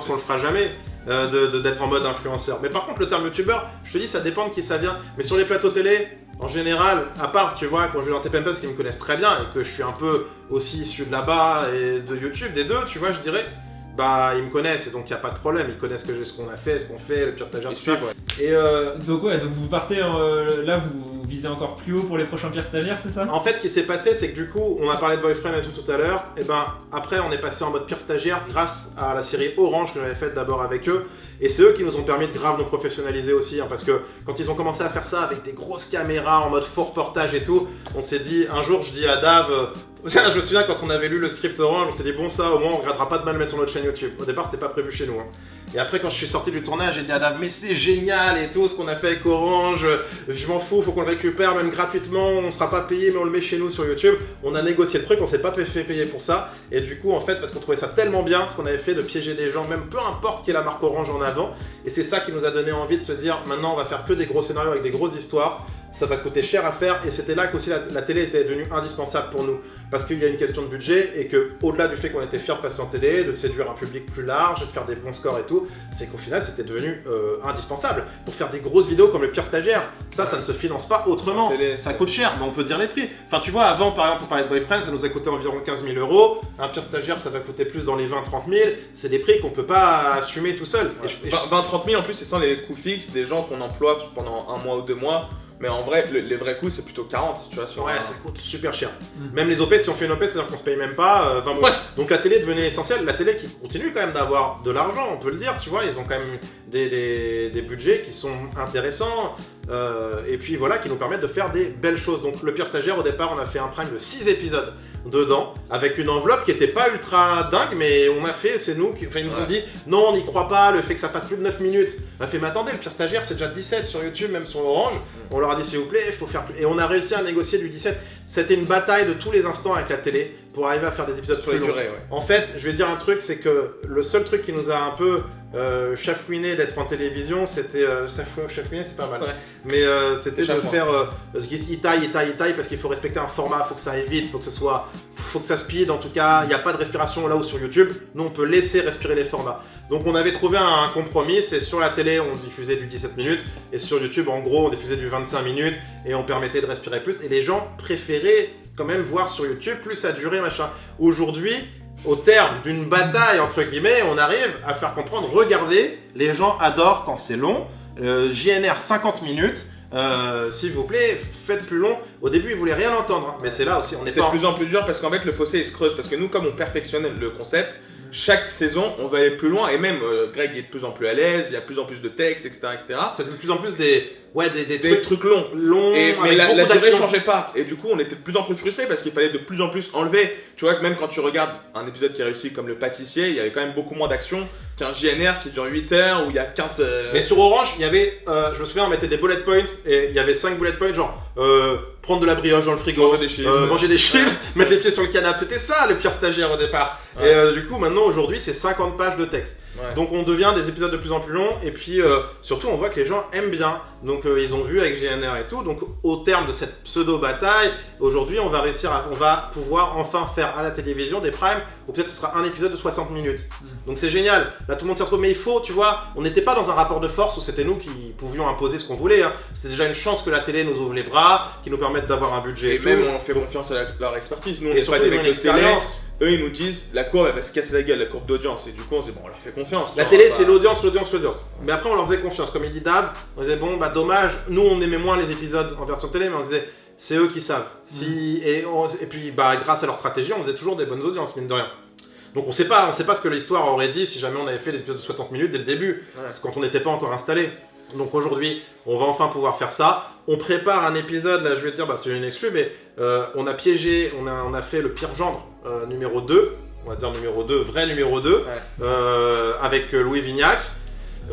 qu'on le fera jamais d'être en mode influenceur. Mais par contre le terme youtubeur, je te dis ça dépend de qui ça vient. Mais sur les plateaux télé, en général, à part tu vois quand je vais dans TPMP parce qu'ils me connaissent très bien et que je suis un peu aussi issu de là-bas et de YouTube, des deux, tu vois je dirais. Bah ils me connaissent et donc il n'y a pas de problème, ils connaissent ce qu'on a fait, ce qu'on fait, le pire stagiaire, Ils tout ça. suivent, ouais. Et Donc ouais, donc vous partez là, vous visez encore plus haut pour les prochains pires stagiaires, c'est ça? en fait, ce qui s'est passé, c'est que du coup, on a parlé de Boyfriend et tout à l'heure. Et ben, après, on est passé en mode pire stagiaire grâce à la série Orange que j'avais faite d'abord avec eux. Et c'est eux qui nous ont permis de grave nous professionnaliser aussi. Parce que quand ils ont commencé à faire ça avec des grosses caméras en mode faux reportage et tout, on s'est dit, un jour, je dis à Dave, je me souviens quand on avait lu le script Orange, on s'est dit, bon, ça, au moins, on regrettera pas de mal le mettre sur notre chaîne YouTube. Au départ, c'était pas prévu chez nous. Hein. Et après, quand je suis sorti du tournage, j'ai dit à Dave, mais c'est génial et tout, ce qu'on a fait avec Orange, je m'en fous, faut qu'on le récupère, même gratuitement, on sera pas payé, mais on le met chez nous sur YouTube. On a négocié le truc, on s'est pas fait payer pour ça. Et du coup, en fait, parce qu'on trouvait ça tellement bien, ce qu'on avait fait de piéger des gens, même peu importe qui est la marque Orange en avant. Et c'est ça qui nous a donné envie de se dire, maintenant, on va faire que des gros scénarios avec des grosses histoires. Ça va coûter cher à faire et c'était là qu'aussi la télé était devenue indispensable pour nous parce qu'il y a une question de budget et que au-delà du fait qu'on était fiers de passer en télé, de séduire un public plus large, de faire des bons scores et tout, c'est qu'au final c'était devenu indispensable pour faire des grosses vidéos comme le pire stagiaire. Ça ne se finance pas autrement. Ça coûte cher, mais on peut dire les prix. Enfin tu vois, avant par exemple pour parler de Boyfriend, ça nous a coûté environ 15 000 €. Un pire stagiaire ça va coûter plus dans les 20-30 000. C'est des prix qu'on peut pas assumer tout seul. Ouais. 20-30 000 en plus, c'est sans les coûts fixes des gens qu'on emploie pendant 1 mois ou 2 mois. Mais en vrai, les vrais coûts, c'est plutôt 40, tu vois. Sur ouais, ça coûte super cher. Même les OP, si on fait une OP, c'est-à-dire qu'on se paye même pas 20 mois. Ouais. Donc la télé devenait essentielle. La télé qui continue quand même d'avoir de l'argent, on peut le dire, tu vois. Ils ont quand même des budgets qui sont intéressants. Et puis voilà, qui nous permettent de faire des belles choses. Donc le pire stagiaire, au départ, on a fait un prime de 6 épisodes dedans, avec une enveloppe qui était pas ultra dingue, mais on a fait, c'est nous, ils nous ont dit, non, on n'y croit pas, le fait que ça fasse plus de 9 minutes. On a fait, mais attendez, le pire stagiaire, c'est déjà 17 sur YouTube, même sur Orange. On leur a dit, s'il vous plaît, il faut faire plus. Et on a réussi à négocier du 17. C'était une bataille de tous les instants avec la télé pour arriver à faire des épisodes sur plus les longs. durées, ouais. En fait, je vais dire un truc, c'est que le seul truc qui nous a un peu chafouiné d'être en télévision, c'était chafouiné, c'est pas mal. Ouais. Mais c'était de faire il taille parce qu'il faut respecter un format, faut que ça aille vite, faut que ça speed. En tout cas, il n'y a pas de respiration là où sur YouTube. Nous, on peut laisser respirer les formats. Donc, on avait trouvé un compromis. C'est sur la télé, on diffusait du 17 minutes, et sur YouTube, en gros, on diffusait du 25 minutes, et on permettait de respirer plus. Et les gens préféraient quand même voir sur YouTube plus ça durait, machin. Aujourd'hui, au terme d'une bataille, entre guillemets, on arrive à faire comprendre, regardez, les gens adorent quand c'est long, JNR 50 minutes, s'il vous plaît, faites plus long. Au début, ils voulaient rien entendre, hein. Mais c'est là aussi, on est C'est de plus en plus dur parce qu'en fait, le fossé il se creuse. Parce que nous, comme on perfectionne le concept, chaque saison, on va aller plus loin. Et même, Greg est de plus en plus à l'aise, il y a de plus en plus de textes, etc. C'est de plus en plus des trucs longs. Mais la durée changeait pas. Et du coup, on était de plus en plus frustrés parce qu'il fallait de plus en plus enlever. Tu vois que même quand tu regardes un épisode qui est réussi comme Le Pâtissier, il y avait quand même beaucoup moins d'action qu'un JNR qui dure 8 heures où il y a 15... Mais sur Orange, il y avait, je me souviens, on mettait des bullet points et il y avait 5 bullet points, genre prendre de la brioche dans le frigo, manger des chips, mettre les pieds sur le canapé. C'était ça le pire stagiaire au départ. Ouais. Et du coup, maintenant, aujourd'hui, c'est 50 pages de texte. Ouais. Donc on devient des épisodes de plus en plus longs et puis surtout on voit que les gens aiment bien. Donc ils ont vu avec GNR et tout. Donc au terme de cette pseudo-bataille, aujourd'hui on va pouvoir enfin faire à la télévision des primes où peut-être ce sera un épisode de 60 minutes. Donc c'est génial. Là tout le monde s'y retrouve mais il faut, tu vois, on n'était pas dans un rapport de force où c'était nous qui pouvions imposer ce qu'on voulait. Hein. C'était déjà une chance que la télé nous ouvre les bras, qui nous permettent d'avoir un budget. Et même on fait confiance à leur expertise. Nous on Et est pas surtout des ils ont mecs une de télé. expérience. Eux ils nous disent la courbe elle va se casser la gueule, la courbe d'audience. Et du coup on se dit bon on leur fait confiance. La tu télé, vois, c'est bah, l'audience. Mais après, on leur faisait confiance. Comme il dit Dave, on disait, bon, bah dommage. Nous, on aimait moins les épisodes en version télé, mais on disait, c'est eux qui savent. Et puis, bah, grâce à leur stratégie, on faisait toujours des bonnes audiences, mine de rien. Donc, on sait pas ce que l'histoire aurait dit si jamais on avait fait les épisodes de 60 minutes dès le début. Ouais. Parce que quand on n'était pas encore installé. Donc, aujourd'hui, on va enfin pouvoir faire ça. On prépare un épisode, là, je vais te dire, bah, c'est une exclue, mais on a piégé, on a fait le pire gendre numéro 2. On va dire numéro 2, vrai numéro 2, avec Louis Vignac.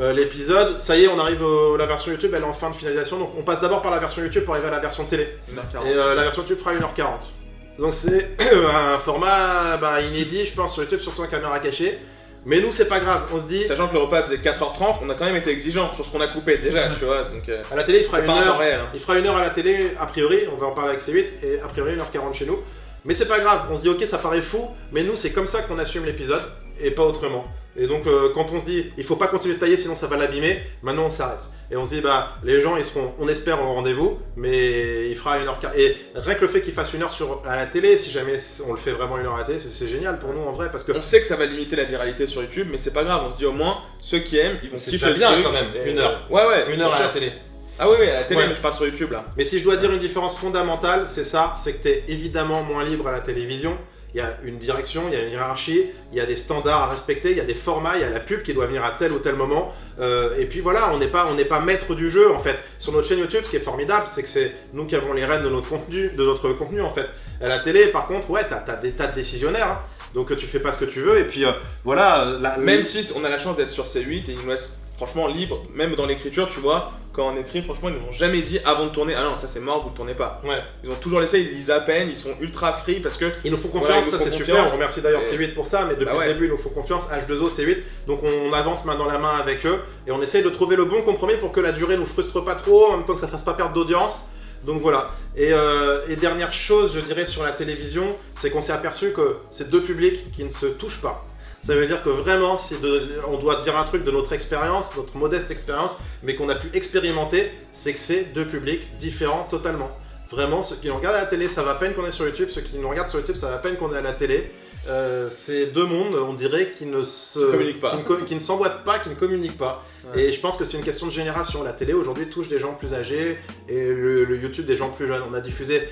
L'épisode, ça y est, on arrive la version YouTube, elle est en fin de finalisation, donc on passe d'abord par la version YouTube pour arriver à la version télé. 1h40. Et la version YouTube fera 1h40. Donc c'est un format inédit, je pense, sur YouTube, surtout en caméra cachée. Mais nous, c'est pas grave, on se dit... Sachant que le repas faisait 4h30, on a quand même été exigeant sur ce qu'on a coupé déjà, tu vois. Donc, à la télé, il fera c'est une pas un heure. temps réel. Hein. Il fera 1 heure à la télé, a priori, on va en parler avec C8, et a priori 1h40 chez nous. Mais c'est pas grave, on se dit ok ça paraît fou, mais nous c'est comme ça qu'on assume l'épisode, et pas autrement. Et donc quand on se dit il faut pas continuer de tailler sinon ça va l'abîmer, maintenant on s'arrête. Et on se dit bah les gens ils seront, on espère, au rendez-vous, mais il fera 1h40. Et rien que le fait qu'il fasse 1 heure à la télé, si jamais on le fait vraiment 1 heure à la télé, c'est génial pour nous en vrai, parce que... On sait que ça va limiter la viralité sur YouTube, mais c'est pas grave, on se dit au moins, ceux qui aiment, ils vont C'est kiffer déjà le bien truc, quand même, et- 1 heure. Ouais, 1 bien heure à sûr. la télé. Ah oui, à la télé, Ouais. mais je parle sur YouTube là. Mais si je dois dire une différence fondamentale, c'est ça, c'est que tu es évidemment moins libre à la télévision. Il y a une direction, il y a une hiérarchie, il y a des standards à respecter, il y a des formats, il y a la pub qui doit venir à tel ou tel moment. Et puis voilà, on n'est pas maître du jeu en fait. Sur notre chaîne YouTube, ce qui est formidable, c'est que c'est nous qui avons les rênes de notre contenu en fait. À la télé, par contre, ouais, t'as des tas de décisionnaires. Hein. Donc tu fais pas ce que tu veux et puis voilà. Même si on a la chance d'être sur C8 et ils nous laissent franchement libre, même dans l'écriture, tu vois, quand on écrit, franchement, ils nous ont jamais dit avant de tourner, ah non, ça c'est mort, vous le tournez pas. Ouais. Ils ont toujours laissé, ils lisent à peine, ils sont ultra free parce que. Ils nous font Voilà, confiance, ils nous ça font c'est confiance. super, on remercie d'ailleurs Et- C8 pour ça, mais depuis Bah ouais. le début ils nous font confiance, H2O, C8, donc on avance main dans la main avec eux, et on essaye de trouver le bon compromis pour que la durée nous frustre pas trop, en même temps que ça fasse pas perdre d'audience, donc voilà. Et dernière chose, je dirais, sur la télévision, c'est qu'on s'est aperçu que c'est deux publics qui ne se touchent pas. Ça veut dire que vraiment, on doit dire un truc de notre expérience, notre modeste expérience, mais qu'on a pu expérimenter, c'est que c'est deux publics différents totalement. Vraiment, ceux qui nous regardent à la télé, ça va à peine qu'on est sur YouTube. Ceux qui nous regardent sur YouTube, ça va à peine qu'on est à la télé. C'est deux mondes, on dirait, qui ne communiquent pas. qui ne s'emboîtent pas, qui ne communiquent pas. Ouais. Et je pense que c'est une question de génération. La télé aujourd'hui touche des gens plus âgés et le YouTube des gens plus jeunes. On a diffusé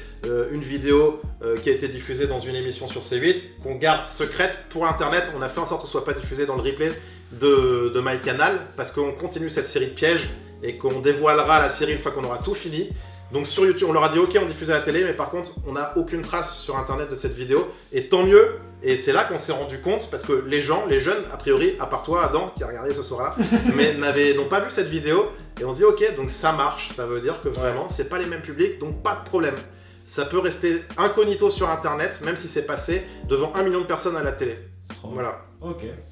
une vidéo qui a été diffusée dans une émission sur C8 qu'on garde secrète pour Internet. On a fait en sorte que ce soit pas diffusé dans le replay de MyCanal parce qu'on continue cette série de pièges et qu'on dévoilera la série une fois qu'on aura tout fini. Donc sur YouTube, on leur a dit ok, on diffuse à la télé, mais par contre, on n'a aucune trace sur Internet de cette vidéo. Et tant mieux. Et c'est là qu'on s'est rendu compte, parce que les gens, les jeunes, a priori, à part toi, Adam, qui a regardé ce soir-là, mais n'ont pas vu cette vidéo. Et on se dit ok, donc ça marche. Ça veut dire que vraiment, c'est pas les mêmes publics, donc pas de problème. Ça peut rester incognito sur Internet, même si c'est passé devant 1 million de personnes à la télé. Voilà. Ok.